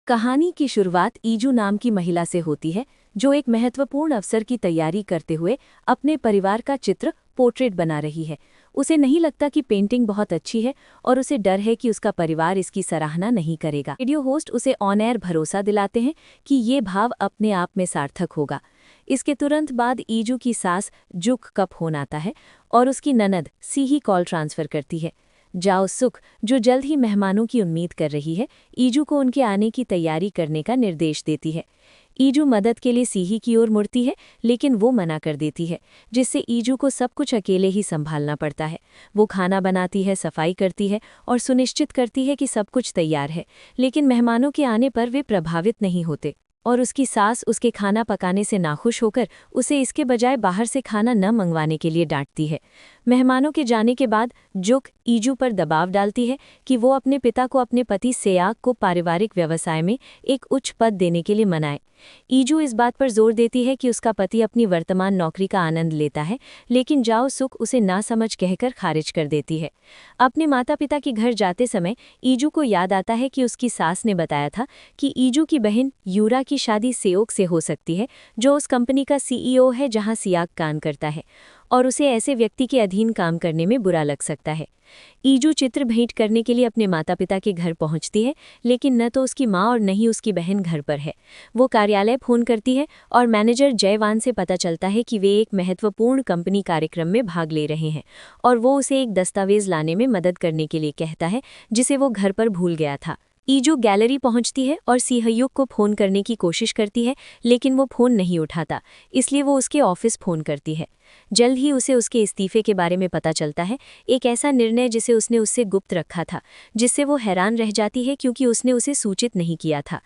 कहानी की शुरुआत ईजू नाम की महिला से होती है, जो एक महत्वपूर्ण अवसर की तैयारी करते हुए अपने परिवार का चित्र पोर्ट्रेट बना रही है। उसे नहीं लगता कि पेंटिंग बहुत अच्छी है और उसे डर है कि उसका परिवार इसकी सराहना नहीं करेगा। रेडियो होस्ट उसे ऑन एयर भरोसा दिलाते हैं कि ये भाव अपने आप में सार्थक होगा। इसके तुरंत बाद ईजू की सास जुक का फोन आता है और उसकी ननद सीही कॉल ट्रांसफर करती है। जाओ सुख, जो जल्द ही मेहमानों की उम्मीद कर रही है, ईजू को उनके आने की तैयारी करने का निर्देश देती है। ईजू मदद के लिए सीही की ओर मुड़ती है, लेकिन वो मना कर देती है, जिससे ईजू को सब कुछ अकेले ही संभालना पड़ता है। वो खाना बनाती है, सफाई करती है और सुनिश्चित करती है कि सब कुछ तैयार है, लेकिन मेहमानों के आने पर वे प्रभावित नहीं होते और उसकी सास उसके खाना पकाने से नाखुश होकर उसे इसके बजाय बाहर से खाना न मंगवाने के लिए डांटती है। मेहमानों के जाने के बाद जुक ईजू पर दबाव डालती है कि वो अपने पिता को अपने पति सेयाक को पारिवारिक व्यवसाय में एक उच्च पद देने के लिए मनाए। ईजू इस बात पर जोर देती है कि उसका पति अपनी वर्तमान नौकरी का आनंद लेता है, लेकिन जाओ सुख उसे नासमझ कहकर खारिज कर देती है। अपने माता पिता के घर जाते समय ईजू को याद आता है कि उसकी सास ने बताया था कि ईजू की बहन यूरा की शादी सेओक से हो सकती है, जो उस कंपनी का सीईओ है जहां सियाक काम करता है, और उसे ऐसे व्यक्ति के अधीन काम करने में बुरा लग सकता है। ईजू चित्र भेंट करने के लिए अपने माता पिता के घर पहुंचती है, लेकिन न तो उसकी माँ और न ही उसकी बहन घर पर है। वो कार्यालय फोन करती है और मैनेजर जयवान से पता चलता है कि वे एक महत्वपूर्ण कंपनी कार्यक्रम में भाग ले रहे हैं और वो उसे एक दस्तावेज लाने में मदद करने के लिए कहता है, जिसे वो घर पर भूल गया था। ईजू गैलरी पहुंचती है और सीहयुक को फोन करने की कोशिश करती है, लेकिन वो फोन नहीं उठाता, इसलिए वो उसके ऑफिस फोन करती है। जल्द ही उसे उसके इस्तीफे के बारे में पता चलता है, एक ऐसा निर्णय जिसे उसने उससे गुप्त रखा था, जिससे वो हैरान रह जाती है क्योंकि उसने उसे सूचित नहीं किया था।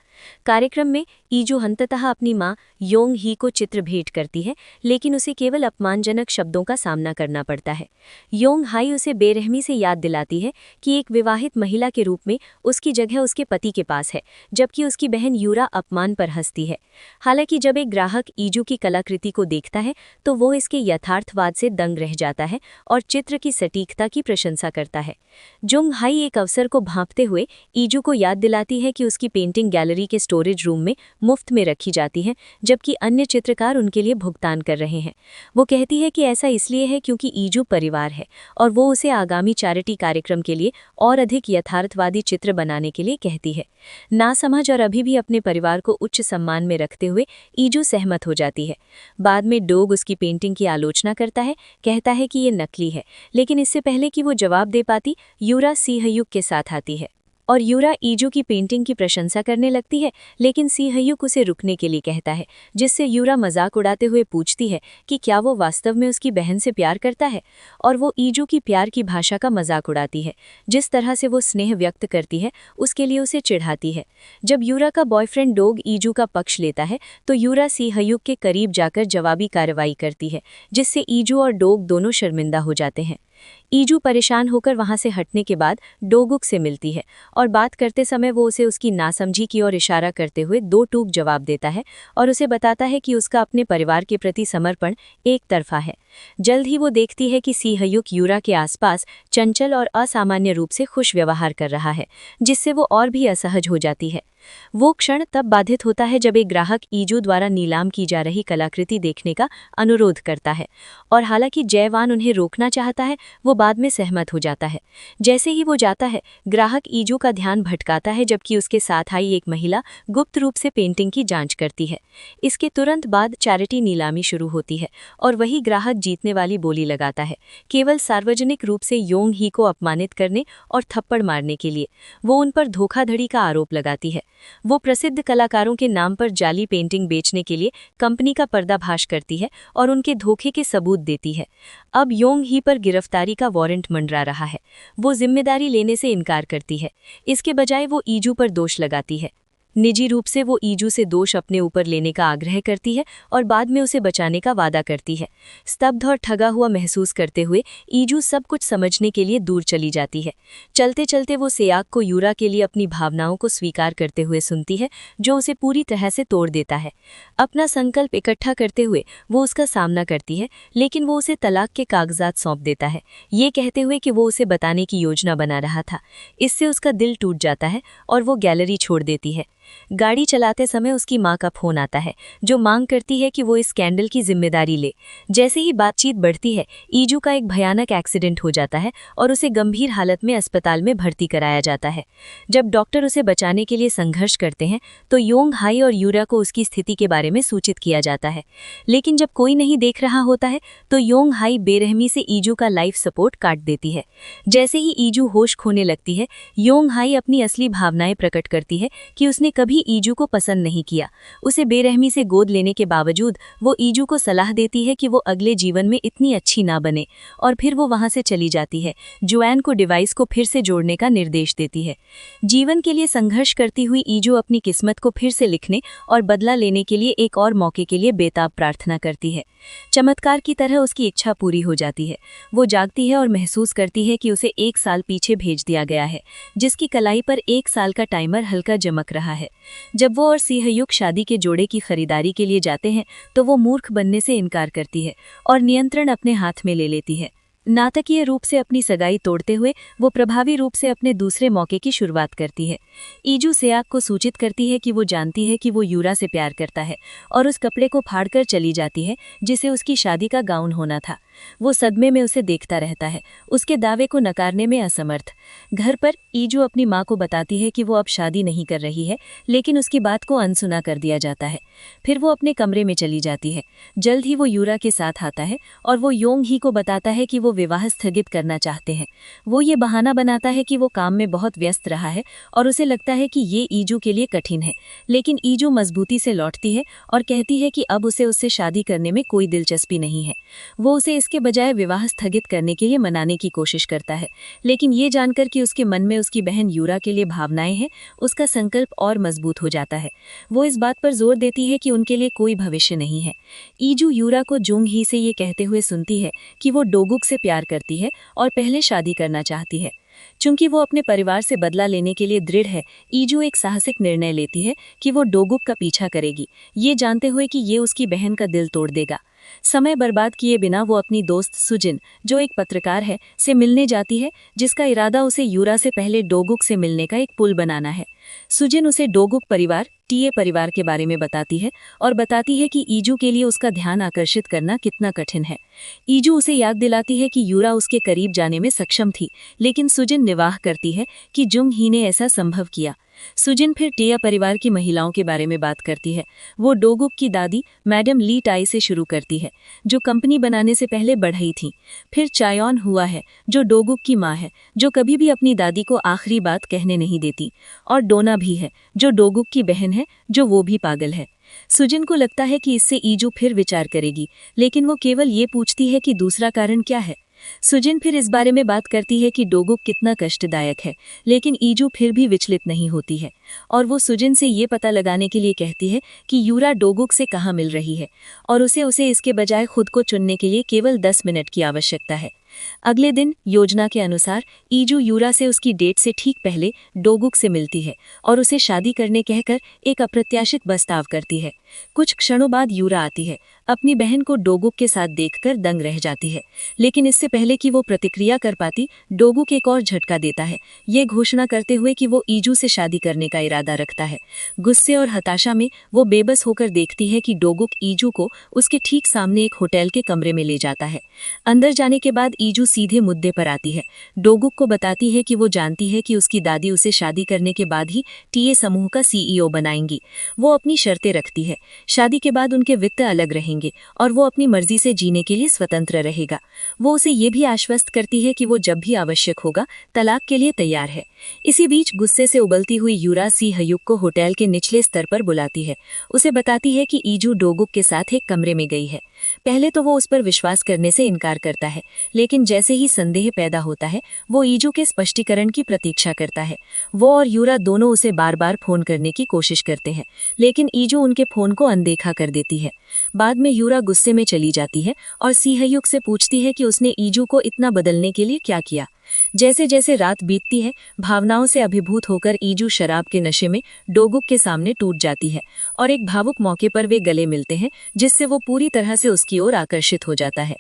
कार्यक्रम में ईजू अंततः अपनी मां योंग ही को चित्र भेंट करती है, लेकिन उसे केवल अपमानजनक शब्दों का सामना करना पड़ता है। योंग हाई उसे बेरहमी से याद दिलाती है कि एक विवाहित महिला के रूप में उसकी जगह उसके पति के पास है, जबकि उसकी बहन यूरा अपमान पर हंसती है। हालांकि जब एक ग्राहक ईजू की कलाकृति को देखता है तो वो इसके यथार्थवाद से दंग रह जाता है और चित्र की सटीकता की प्रशंसा करता है। जोंग हाई एक अवसर को भांपते हुए ईजू को याद दिलाती है कि उसकी पेंटिंग गैलरी के स्टोरेज रूम में मुफ्त में रखी जाती है, जबकि अन्य चित्रकार उनके लिए भुगतान कर रहे हैं। वो कहती है कि ऐसा इसलिए है क्योंकि ईजू परिवार है और वो उसे आगामी चैरिटी कार्यक्रम के लिए और अधिक यथार्थवादी चित्र बनाने के लिए कहती है। नासमझ और अभी भी अपने परिवार को उच्च सम्मान में रखते हुए ईजू सहमत हो जाती है। बाद में डोग उसकी पेंटिंग की आलोचना करता है, कहता है कि ये नकली है, लेकिन इससे पहले कि वो जवाब दे पाती, यूरा सीहयुक के साथ आती है और यूरा ईजू की पेंटिंग की प्रशंसा करने लगती है, लेकिन सीहयुक उसे रुकने के लिए कहता है, जिससे यूरा मजाक उड़ाते हुए पूछती है कि क्या वो वास्तव में उसकी बहन से प्यार करता है, और वो ईजू की प्यार की भाषा का मजाक उड़ाती है। जिस तरह से वो स्नेह व्यक्त करती है उसके लिए उसे चिढ़ाती है। जब यूरा का बॉयफ्रेंड डोग ईजू का पक्ष लेता है तो यूरा सीहयुक के करीब जाकर जवाबी कार्रवाई करती है, जिससे ईजू और डोग दोनों शर्मिंदा हो जाते हैं। ईजू परेशान होकर वहां से हटने के बाद डोगुक से मिलती है और बात करते समय वो उसे उसकी नासमझी की ओर इशारा करते हुए दो टूक जवाब देता है और उसे बताता है कि उसका अपने परिवार के प्रति समर्पण एक तरफा है। जल्द ही वो देखती है कि सीहयुक यूरा के आसपास चंचल और असामान्य रूप से खुश व्यवहार कर रहा है, जिससे वो और भी असहज हो जाती है। वो क्षण तब बाधित होता है जब एक ग्राहक ईजू द्वारा नीलाम की जा रही कलाकृति देखने का अनुरोध करता है, और हालांकि जयवान उन्हें रोकना चाहता है, वो बाद में सहमत हो जाता है। जैसे ही वो जाता है, ग्राहक ईजू का ध्यान भटकाता है, जबकि उसके साथ आई एक महिला गुप्त रूप से पेंटिंग की जांच करती है। इसके तुरंत बाद चैरिटी नीलामी शुरू होती है और वही ग्राहक जीतने वाली बोली लगाता है, केवल सार्वजनिक रूप से योंग ही को अपमानित करने और थप्पड़ मारने के लिए। वो उन पर धोखाधड़ी का आरोप लगाती है। वो प्रसिद्ध कलाकारों के नाम पर जाली पेंटिंग बेचने के लिए कंपनी का पर्दाफाश करती है और उनके धोखे के सबूत देती है। अब योंग ही पर गिरफ्तारी का वारंट मंडरा रहा है। वो जिम्मेदारी लेने से इनकार करती है, इसके बजाय वो ईजू पर दोष लगाती है। निजी रूप से वो ईजू से दोष अपने ऊपर लेने का आग्रह करती है और बाद में उसे बचाने का वादा करती है। स्तब्ध और ठगा हुआ महसूस करते हुए ईजू सब कुछ समझने के लिए दूर चली जाती है। चलते चलते वो सेयाक को यूरा के लिए अपनी भावनाओं को स्वीकार करते हुए सुनती है, जो उसे पूरी तरह से तोड़ देता है। अपना संकल्प इकट्ठा करते हुए वो उसका सामना करती है, लेकिन वो उसे तलाक के कागजात सौंप देता है, ये कहते हुए कि वो उसे बताने की योजना बना रहा था। इससे उसका दिल टूट जाता है और वो गैलरी छोड़ देती है। गाड़ी चलाते समय उसकी माँ का फोन आता है, जो मांग करती है कि वो इस स्कैंडल की जिम्मेदारी ले। जैसे ही बातचीत बढ़ती है, ईजू का एक भयानक एक्सीडेंट हो जाता है और उसे गंभीर हालत में अस्पताल में भर्ती कराया जाता है। जब डॉक्टर उसे बचाने के लिए संघर्ष करते हैं तो योंग हाई और यूरा को उसकी स्थिति के बारे में सूचित किया जाता है। लेकिन जब कोई नहीं देख रहा होता है तो योंग हाई बेरहमी से ईजू का लाइफ सपोर्ट काट देती है। जैसे ही ईजू होश खोने लगती है, योंग हाई अपनी असली भावनाएं प्रकट करती है कि उसने कभी ईजू को पसंद नहीं किया। उसे बेरहमी से गोद लेने के बावजूद वो ईजू को सलाह देती है कि वो अगले जीवन में इतनी अच्छी ना बने, और फिर वो वहां से चली जाती है। जोएन को डिवाइस को फिर से जोड़ने का निर्देश देती है। जीवन के लिए संघर्ष करती हुई ईजू अपनी किस्मत को फिर से लिखने और बदला लेने के लिए एक और मौके के लिए बेताब प्रार्थना करती है। चमत्कार की तरह उसकी इच्छा पूरी हो जाती है। वो जागती है और महसूस करती है कि उसे 1 साल पीछे भेज दिया गया है, जिसकी कलाई पर 1 साल का टाइमर हल्का चमक रहा है। जब वो और सीहयुक शादी के जोड़े की खरीदारी के लिए जाते हैं तो वो मूर्ख बनने से इनकार करती है और नियंत्रण अपने हाथ में ले लेती है। नाटकीय रूप से अपनी सगाई तोड़ते हुए वो प्रभावी रूप से अपने दूसरे मौके की शुरुआत करती है। ईजू सेयाक को सूचित करती है कि वो जानती है कि वो यूरा से प्यार करता है और उस कपड़े को फाड़कर चली जाती है जिसे उसकी शादी का गाउन होना था। वो सदमे में उसे देखता रहता है, उसके दावे को नकारने में असमर्थ। घर पर ईजू अपनी माँ को बताती है कि वो अब शादी नहीं कर रही है, लेकिन उसकी बात को अनसुना कर दिया जाता है। फिर वो अपने कमरे में चली जाती है। जल्द ही वो यूरा के साथ आता है और वो योंग ही को बताता है कि वो विवाह स्थगित करना चाहते हैं। वो ये बहाना बनाता है कि वो काम में बहुत व्यस्त रहा है और उसे लगता है कि ये ईजू के लिए कठिन है, लेकिन ईजू मजबूती से लौटती है और कहती है कि अब उसे उससे शादी करने में कोई दिलचस्पी नहीं है। वो उसे इसके बजाय विवाह स्थगित करने के लिए मनाने की कोशिश करता है, लेकिन ये जानकर कि उसके मन में उसकी बहन यूरा के लिए भावनाएं हैं, उसका संकल्प और मजबूत हो जाता है। वो इस बात पर जोर देती है कि उनके लिए कोई भविष्य नहीं है। ईजू यूरा को जुंग ही से ये कहते हुए सुनती है कि वो डोगुक से प्यार करती है और पहले शादी करना चाहती है। चूंकि वो अपने परिवार से बदला लेने के लिए दृढ़ है, ईजू एक साहसिक निर्णय लेती है कि वो डोगुक का पीछा करेगी, ये जानते हुए कि ये उसकी बहन का दिल तोड़ देगा। समय बर्बाद किए बिना वो अपनी दोस्त सुजिन, जो एक पत्रकार है, से मिलने जाती है, जिसका इरादा उसे यूरा से पहले डोगुक से मिलने का एक पुल बनाना है। सुजिन उसे डोगुक परिवार, टीए परिवार के बारे में बताती है और बताती है कि ईजू के लिए उसका ध्यान आकर्षित करना कितना कठिन है। ईजू उसे याद दिलाती है कि यूरा उसके करीब जाने में सक्षम थी, लेकिन सुजिन निर्वाह करती है कि जुंग ही ने ऐसा संभव किया। सुजिन फिर टिया परिवार की महिलाओं के बारे में बात करती है। वो डोगुक की दादी मैडम ली टाई से शुरू करती है, जो कंपनी बनाने से पहले बढ़ई थी। फिर चायोन हुआ है, जो डोगुक की माँ है, जो कभी भी अपनी दादी को आखिरी बात कहने नहीं देती। और डोना भी है, जो डोगुक की बहन है, जो वो भी पागल है। सुजिन को लगता है कि इससे ईजू फिर विचार करेगी, लेकिन वो केवल ये पूछती है कि दूसरा कारण क्या है। सुजिन फिर इस बारे में बात करती है कि डोगुक कितना कष्टदायक है, लेकिन ईजू फिर भी विचलित नहीं होती है और वो सुजिन से ये पता लगाने के लिए कहती है कि यूरा डोगुक से कहाँ मिल रही है और उसे इसके बजाय खुद को चुनने के लिए केवल 10 मिनट की आवश्यकता है। अगले दिन योजना के अनुसार ईजू यूरा से उसकी डेट से ठीक पहले डोगुक से मिलती है और उसे शादी करने कहकर एक अप्रत्याशित प्रस्ताव करती है। कुछ क्षणों बाद यूरा आती है, अपनी बहन को डोगुक के साथ देखकर दंग रह जाती है, लेकिन इससे पहले कि वो प्रतिक्रिया कर पाती, डोगुक एक और झटका देता है, ये घोषणा करते हुए कि वो ईजू से शादी करने का इरादा रखता है। गुस्से और हताशा में वो बेबस होकर देखती है कि डोगुक ईजू को उसके ठीक सामने एक होटल के कमरे में ले जाता है। अंदर जाने के बाद ईजू सीधे मुद्दे पर आती है। डोगुक को बताती है कि वो जानती है कि उसकी दादी उसे शादी करने के बाद ही टीए समूह का सीईओ बनाएंगी। वो अपनी शर्तें रखती है, शादी के बाद उनके वित्त अलग रहेंगे और वो अपनी मर्जी से जीने के लिए स्वतंत्र रहेगा। वो उसे ये भी आश्वस्त करती है कि वो जब भी आवश्यक होगा तलाक के लिए तैयार है। इसी बीच गुस्से से उबलती हुई यूरा सीहयुक को होटल के निचले स्तर पर बुलाती है। उसे बताती है कि ईजू डोगुक के साथ एक कमरे में गई है। पहले तो वो उस पर विश्वास करने से इनकार करता है, लेकिन जैसे ही संदेह पैदा होता है, वो ईजू के स्पष्टीकरण की प्रतीक्षा करता है। वो और यूरा दोनों उसे बार बार फोन करने की कोशिश करते हैं, लेकिन ईजू उनके फोन को अनदेखा कर देती है। बाद में यूरा गुस्से में चली जाती है और सीहयुक से पूछती है कि उसने ईजू को इतना बदलने के लिए क्या किया। जैसे जैसे रात बीतती है, भावनाओं से अभिभूत होकर ईजू शराब के नशे में डोगुक के सामने टूट जाती है और एक भावुक मौके पर वे गले मिलते हैं, जिससे वो पूरी तरह से उसकी ओर आकर्षित हो जाता है।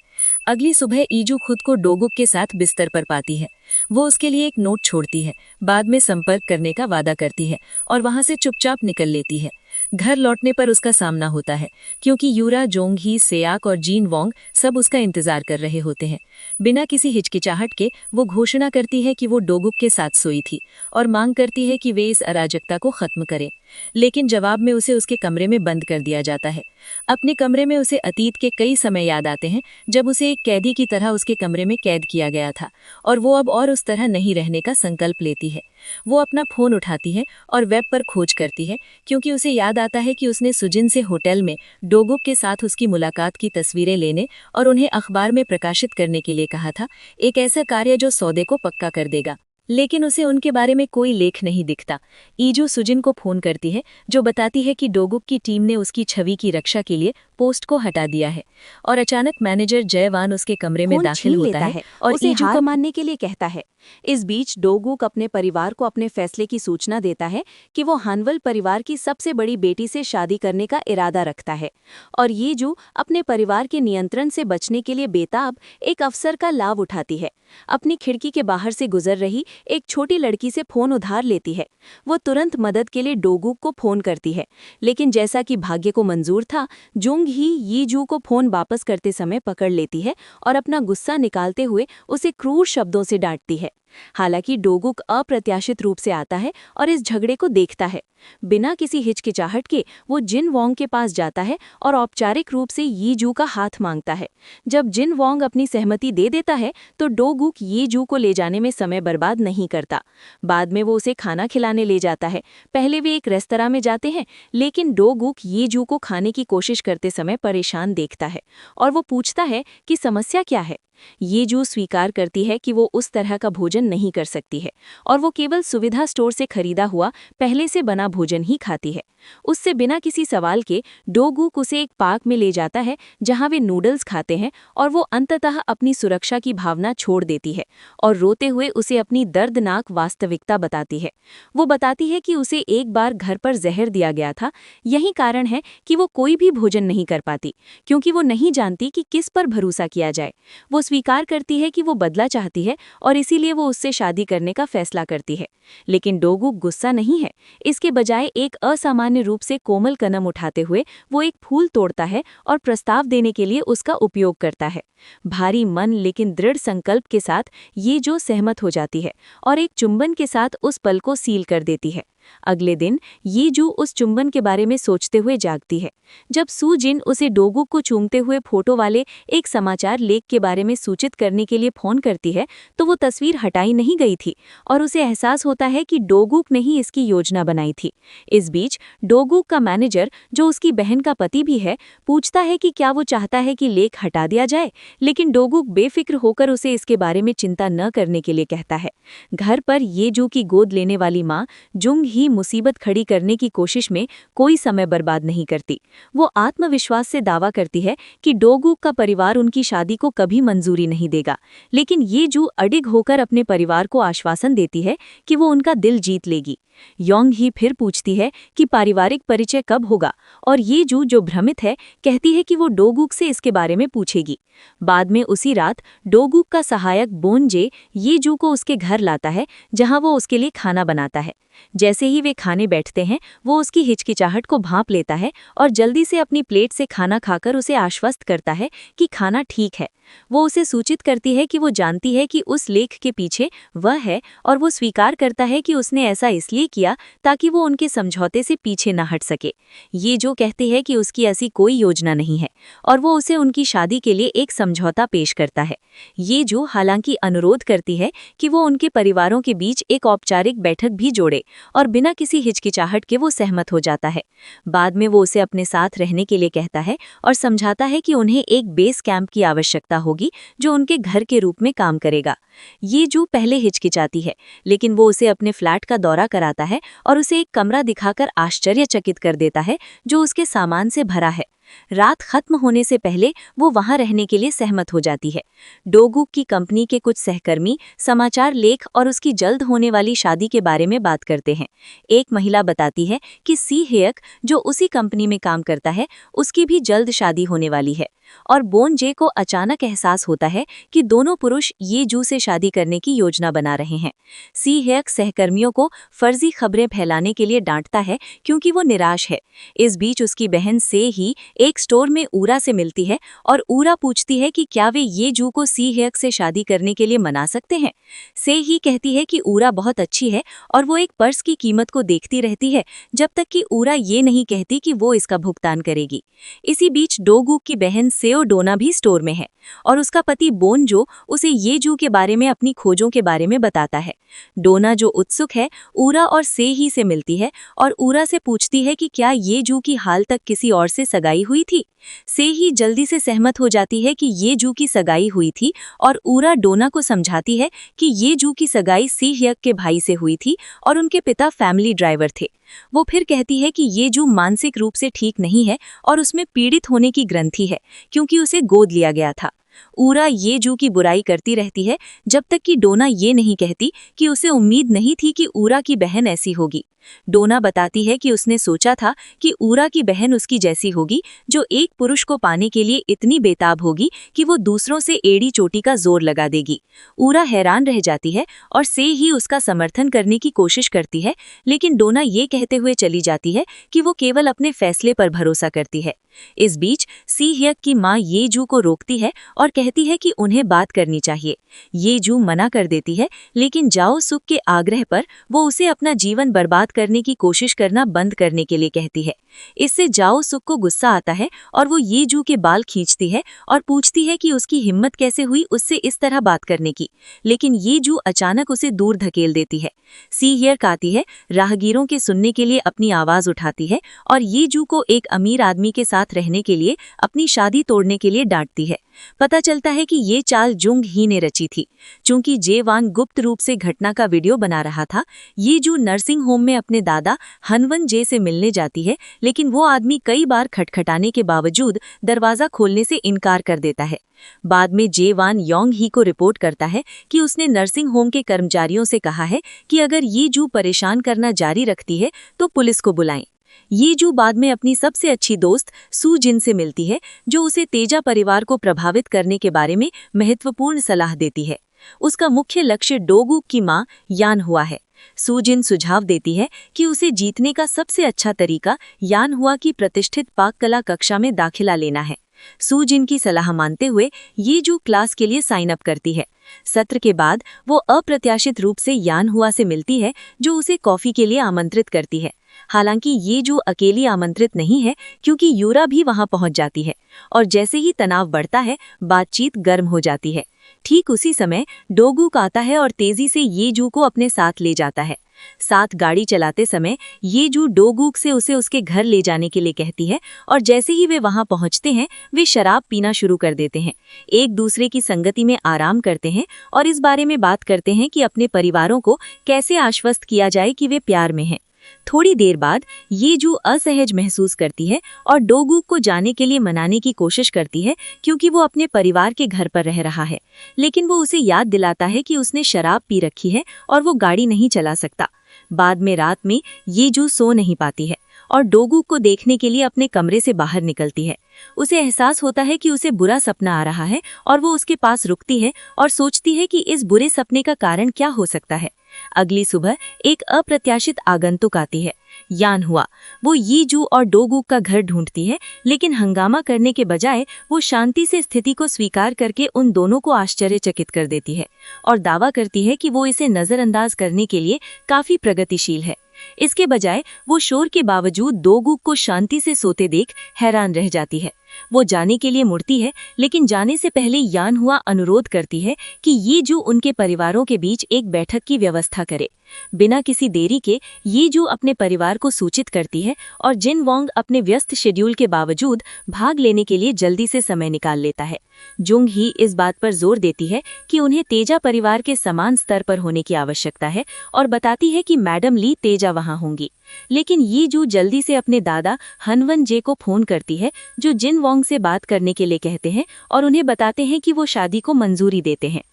अगली सुबह ईजू खुद को डोगुक के साथ बिस्तर पर पाती है। वो उसके लिए एक नोट छोड़ती है, बाद में संपर्क करने का वादा करती है और वहां से चुपचाप निकल लेती है। घर लौटने पर उसका सामना होता है, क्योंकि यूरा, जोंगही, सेयाक और जीन वोंग सब उसका इंतजार कर रहे होते हैं। बिना किसी हिचकिचाहट के वो घोषणा करती है कि वो डोगुक के साथ सोई थी और मांग करती है कि वे इस अराजकता को खत्म करें, लेकिन जवाब में उसे उसके कमरे में बंद कर दिया जाता है। अपने कमरे में उसे अतीत के कई समय याद आते हैं, जब उसे एक कैदी की तरह उसके कमरे में कैद किया गया था और वो अब और उस तरह नहीं रहने का संकल्प लेती है। वो अपना फोन उठाती है और वेब पर खोज करती है, क्योंकि उसे याद आता है कि उसने सुजिन से होटल में डोगुक के साथ उसकी मुलाकात की तस्वीरें लेने और उन्हें अखबार में प्रकाशित करने के लिए कहा था, एक ऐसा कार्य जो सौदे को पक्का कर देगा। लेकिन उसे उनके बारे में कोई लेख नहीं दिखता। ईजू सुजिन को फोन करती है, जो बताती है कि डोगुक की टीम ने उसकी छवि की रक्षा के लिए पोस्ट को हटा दिया है और अचानक मैनेजर जयवान उसके कमरे में दाखिल होता है और उसे ईजू हार को मानने के लिए कहता है। इस बीच डोगुक अपने परिवार को अपने फैसले की सूचना देता है कि वो हानवल परिवार की सबसे बड़ी बेटी से शादी करने का इरादा रखता है और यीजू अपने परिवार के नियंत्रण से बचने के लिए बेताब एक अवसर का लाभ उठाती है। अपनी खिड़की के बाहर से गुजर रही एक छोटी लड़की से फोन उधार लेती है। वो तुरंत मदद के लिए डोगुक को फोन करती है, लेकिन जैसा कि भाग्य को मंजूर था, जुंग ही यीजू को फोन वापस करते समय पकड़ लेती है और अपना गुस्सा निकालते हुए उसे क्रूर शब्दों से डांटती है। हालांकि डोगुक अप्रत्याशित रूप से आता है और इस झगड़े को देखता है। बिना किसी हिचकिचाहट के वो जिन वोंग के पास जाता है और औपचारिक रूप से यीजू का हाथ मांगता है। जब जिन वोंग अपनी सहमति दे देता है तो डोगुक यीजू को ले जाने में समय बर्बाद नहीं करता। बाद में वो उसे खाना खिलाने ले जाता है। पहले वे एक रेस्तरां में जाते हैं, लेकिन डोगुक यीजू को खाने की कोशिश करते समय परेशान देखता है और वो पूछता है कि समस्या क्या है। यीजू स्वीकार करती है कि वो उस तरह का भोजन नहीं कर सकती है और वो केवल सुविधा स्टोर से खरीदा हुआ पहले से बना भोजन ही खाती है। उससे बिना किसी सवाल के डोगुक उसे एक पार्क में ले जाता है, जहां वे नूडल्स खाते हैं और वो अंततः अपनी सुरक्षा की भावना छोड़ देती है और रोते हुए उसे अपनी दर्दनाक वास्तविकता बताती है। वो बताती है कि उसे एक बार घर पर जहर दिया गया था। यही कारण है कि वो कोई भी भोजन नहीं कर पाती, क्योंकि वो नहीं जानती कि किस पर भरोसा किया जाए। वो स्वीकार करती है कि वो बदला चाहती है और इसीलिए वो उससे शादी करने का फैसला करती है। लेकिन डोगुक गुस्सा नहीं है। इसके बजाय एक असामान्य रूप से कोमल कदम उठाते हुए वो एक फूल तोड़ता है और प्रस्ताव देने के लिए उसका उपयोग करता है। भारी मन लेकिन दृढ़ संकल्प के साथ ये जो सहमत हो जाती है और एक चुंबन के साथ उस पल को सील कर देती है। अगले दिन यीजू उस चुंबन के बारे में सोचते हुए जागती है। जब सू जिन उसे डोगुक को चूमते हुए फोटो वाले एक समाचार लेख के बारे में सूचित करने के लिए फोन करती है, तो वो तस्वीर हटाई नहीं गई थी और उसे एहसास होता है कि डोगुक ने ही इसकी योजना बनाई थी। इस बीच डोगुक का मैनेजर, जो उसकी बहन का पति भी है, पूछता है कि क्या वो चाहता है कि लेख हटा दिया जाए, लेकिन डोगुक बेफिक्र होकर उसे इसके बारे में चिंता न करने के लिए कहता है। घर पर यीजू की गोद लेने वाली माँ जुंग ही मुसीबत खड़ी करने की कोशिश में कोई समय बर्बाद नहीं करती। वो आत्मविश्वास से दावा करती है कि डोगुक का परिवार उनकी शादी को कभी मंजूरी नहीं देगा, लेकिन यीजू अडिग होकर अपने परिवार को आश्वासन देती है कि वो उनका दिल जीत लेगी। योंग ही फिर पूछती है कि पारिवारिक परिचय कब होगा और यीजू, जो भ्रमित है, कहती है कि वो डोगुक से इसके बारे में पूछेगी। बाद में उसी रात डोगुक का सहायक बोनजे यीजू को उसके घर लाता है, जहां वो उसके लिए खाना बनाता है। जैसे ही वे खाने बैठते हैं, वो उसकी हिचकिचाहट को भांप लेता है और जल्दी से अपनी प्लेट से खाना खाकर उसे आश्वस्त करता है कि खाना ठीक है। वो उसे सूचित करती है कि वो जानती है कि उस लेख के पीछे वह है और वो स्वीकार करता है कि उसने ऐसा इसलिए किया ताकि वो उनके समझौते से पीछे न हट सके। ये जो कहती है कि उसकी ऐसी कोई योजना नहीं है और वो उसे उनकी शादी के लिए एक समझौता पेश करता है। ये जो हालांकि अनुरोध करती है कि वो उनके परिवारों के बीच एक औपचारिक बैठक भी जोड़े और बिना किसी हिचकिचाहट के वो सहमत हो जाता है। बाद में वो उसे अपने साथ रहने के लिए कहता है और समझाता है कि उन्हें एक बेस कैंप की आवश्यकता होगी जो उनके घर के रूप में काम करेगा। ये जो पहले हिचकिचाती है, लेकिन वो उसे अपने फ्लैट का दौरा कराता है और उसे एक कमरा दिखाकर आश्चर्यचकित कर देता है जो उसके सामान से भरा है। रात खत्म होने से पहले वो वहां रहने के लिए सहमत हो जाती है। डोगूक की कंपनी के कुछ सहकर्मी समाचार लेख और उसकी जल्द होने वाली शादी के बारे में बात करते हैं। एक महिला बताती है कि सी हेयक, जो उसी कंपनी में काम करता है, उसकी भी जल्द शादी होने वाली है। और बोन जे को अचानक एहसास होता है कि दोनों पुरुष ये जू से शादी करने की योजना बना रहे हैं। सी हेयक सहकर्मियों को फर्जी खबरें फैलाने के लिए डांटता है क्योंकि वो निराश है। इस बीच उसकी बहन से ही एक स्टोर में ऊरा से मिलती है और ऊरा पूछती है कि क्या वे ये जू को सी हेयक से शादी करने के लिए मना सकते हैं। से ही कहती है कि ऊरा बहुत अच्छी है और वो एक पर्स की कीमत को देखती रहती है जब तक कि ऊरा ये नहीं कहती कि वो इसका भुगतान करेगी। इसी बीच डोगूक की बहन सेओ डोना भी स्टोर में है और उसका पति बोन जो उसे ये जू के बारे में अपनी खोजों के बारे में बताता है। डोना जो उत्सुक है, ऊरा और से ही से मिलती है और ऊरा से पूछती है कि क्या ये जू की हाल तक किसी और से सगाई हुई थी। से ही जल्दी से सहमत हो जाती है कि ये जू की सगाई हुई थी और ऊरा डोना को समझाती है कि ये जू की सगाई सी हेयक के भाई से हुई थी और उनके पिता फैमिली ड्राइवर थे। वो फिर कहती है कि ये जू मानसिक रूप से ठीक नहीं है और उसमें पीड़ित होने की ग्रंथि है क्योंकि उसे गोद लिया गया था। ऊरा ये जू की बुराई करती रहती है जब तक कि डोना ये नहीं कहती कि उसे उम्मीद नहीं थी कि ऊरा की बहन ऐसी होगी। डोना बताती है कि उसने सोचा था कि ऊरा की बहन उसकी जैसी होगी, जो एक पुरुष को पाने के लिए इतनी बेताब होगी कि वो दूसरों से एड़ी चोटी का जोर लगा देगी। ऊरा हैरान रह जाती है और से ही उसका समर्थन करने की कोशिश करती है, लेकिन डोना ये कहते हुए चली जाती है कि वो केवल अपने फैसले पर भरोसा करती है। इस बीच सी हेयक की माँ ये जू को रोकती है और कहती है कि उन्हें बात करनी चाहिए। ये जू मना कर देती है, लेकिन जाओ सुक के आग्रह पर वो उसे अपना जीवन बर्बाद करने की कोशिश करना बंद करने के लिए कहती है। इससे जाओ सुक को गुस्सा आता है और वो ये जू के बाल खींचती है और पूछती है कि उसकी हिम्मत कैसे हुई उससे इस तरह बात करने की, लेकिन ये जू अचानक उसे दूर धकेल देती है। सी हेयक आती है, राहगीरों के सुनने के लिए अपनी आवाज उठाती है और ये जू को एक अमीर आदमी के साथ रहने के लिए अपनी शादी तोड़ने के लिए डांटती है। पता चलता है कि ये चाल जुंग ही ने रची थी। चूंकि जे वान गुप्त रूप से घटना का वीडियो बना रहा था, ये जू नर्सिंग होम में अपने दादा हनवन जे से मिलने जाती है, लेकिन वो आदमी कई बार खटखटाने के बावजूद दरवाजा खोलने से इनकार कर देता है। बाद में जे वान योंग ही को रिपोर्ट करता है कि उसने नर्सिंग होम के कर्मचारियों से कहा है कि अगर ये जू परेशान करना जारी रखती है तो पुलिस को बुलाएं। ये जू बाद में अपनी सबसे अच्छी दोस्त सू जिन से मिलती है, जो उसे तेजा परिवार को प्रभावित करने के बारे में महत्वपूर्ण सलाह देती है। उसका मुख्य लक्ष्य डोगूक की मां यान हुआ है। सू जिन सुझाव देती है कि उसे जीतने का सबसे अच्छा तरीका यान हुआ की प्रतिष्ठित पाक कला कक्षा में दाखिला लेना है। सू जिन की सलाह मानते हुए ये जू क्लास के लिए साइन अप करती है। सत्र के बाद वो अप्रत्याशित रूप से यान हुआ से मिलती है, जो उसे कॉफी के लिए आमंत्रित करती है। हालांकि ये जू अकेली आमंत्रित नहीं है, क्योंकि यूरा भी वहां पहुंच जाती है और जैसे ही तनाव बढ़ता है, बातचीत गर्म हो जाती है। ठीक उसी समय डोगूक आता है और तेजी से ये जू को अपने साथ ले जाता है। साथ गाड़ी चलाते समय ये जू डोगूक से उसे उसके घर ले जाने के लिए कहती है और जैसे ही वे वहां पहुंचते हैं, वे शराब पीना शुरू कर देते हैं, एक दूसरे की संगति में आराम करते हैं और इस बारे में बात करते हैं कि अपने परिवारों को कैसे आश्वस्त किया जाए कि वे प्यार में हैं। थोड़ी देर बाद ये जू असहज महसूस करती है और डोगूक को जाने के लिए मनाने की कोशिश करती है, क्योंकि वो अपने परिवार के घर पर रह रहा है, लेकिन वो उसे याद दिलाता है कि उसने शराब पी रखी है और वो गाड़ी नहीं चला सकता। बाद में रात में ये जू सो नहीं पाती है और डोगूक को देखने के लिए अपने कमरे से बाहर निकलती है। उसे एहसास होता है कि उसे बुरा सपना आ रहा है और वो उसके पास रुकती है और सोचती है कि इस बुरे सपने का कारण क्या हो सकता है। अगली सुबह एक अप्रत्याशित आगंतुक आती है, यान हुआ। वो ये जू और डोगूक का घर ढूंढती है, लेकिन हंगामा करने के बजाय वो शांति से स्थिति को स्वीकार करके उन दोनों को आश्चर्यचकित कर देती है और दावा करती है कि वो इसे नजरअंदाज करने के लिए काफी प्रगतिशील है। इसके बजाय वो शोर के बावजूद डोगूक को शांति से सोते देख हैरान रह जाती है। वो जाने के लिए मुड़ती है, लेकिन जाने से पहले यान हुआ अनुरोध करती है कि ये जू उनके परिवारों के बीच एक बैठक की व्यवस्था करे। बिना किसी देरी के ये जू अपने परिवार को सूचित करती है और जिन वोंग अपने व्यस्त शेड्यूल के बावजूद भाग लेने के लिए जल्दी से समय निकाल लेता है। जुंग ही इस बात पर जोर देती है कि उन्हें तेजा परिवार के समान स्तर पर होने की आवश्यकता है और बताती है कि मैडम ली तेजा वहां होंगी। लेकिन ये जू जल्दी से अपने दादा हनवन जे को फोन करती है, जो जिन वोंग से बात करने के लिए कहते हैं और उन्हें बताते हैं कि वो शादी को मंजूरी देते हैं।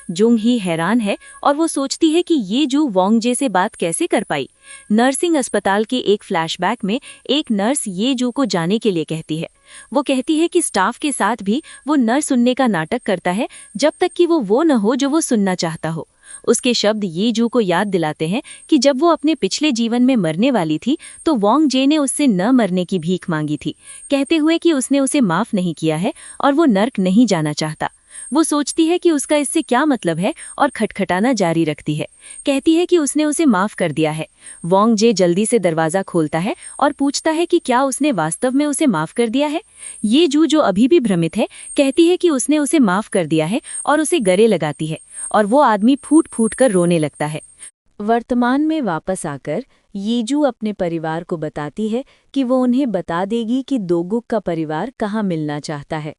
जुंग ही हैरान है और वो सोचती है कि ये जू वोंग जे से बात कैसे कर पाई। नर्सिंग अस्पताल के एक फ्लैशबैक में एक नर्स ये जू को जाने के लिए कहती है। वो कहती है कि स्टाफ के साथ भी वो न सुनने का नाटक करता है जब तक कि वो न हो जो वो सुनना चाहता हो। उसके शब्द ये जू को याद दिलाते हैं कि जब वो अपने पिछले जीवन में मरने वाली थी तो वोंग जे ने उससे न मरने की भीख मांगी थी, कहते हुए कि उसने उसे माफ नहीं किया है और वो नर्क नहीं जाना चाहता। वो सोचती है कि उसका इससे क्या मतलब है और खटखटाना जारी रखती है। कहती है कि उसने उसे माफ कर दिया है। वोंग जे जल्दी से दरवाजा खोलता है और पूछता है कि क्या उसने वास्तव में उसे माफ कर दिया है। ये जू, जो अभी भी भ्रमित है, कहती है कि उसने उसे माफ कर दिया है और उसे गले लगाती है और वो आदमी फूट फूट कर रोने लगता है। वर्तमान में वापस आकर यीजू अपने परिवार को बताती है कि वो उन्हें बता देगी कि दोगुक का परिवार कहाँ मिलना चाहता है।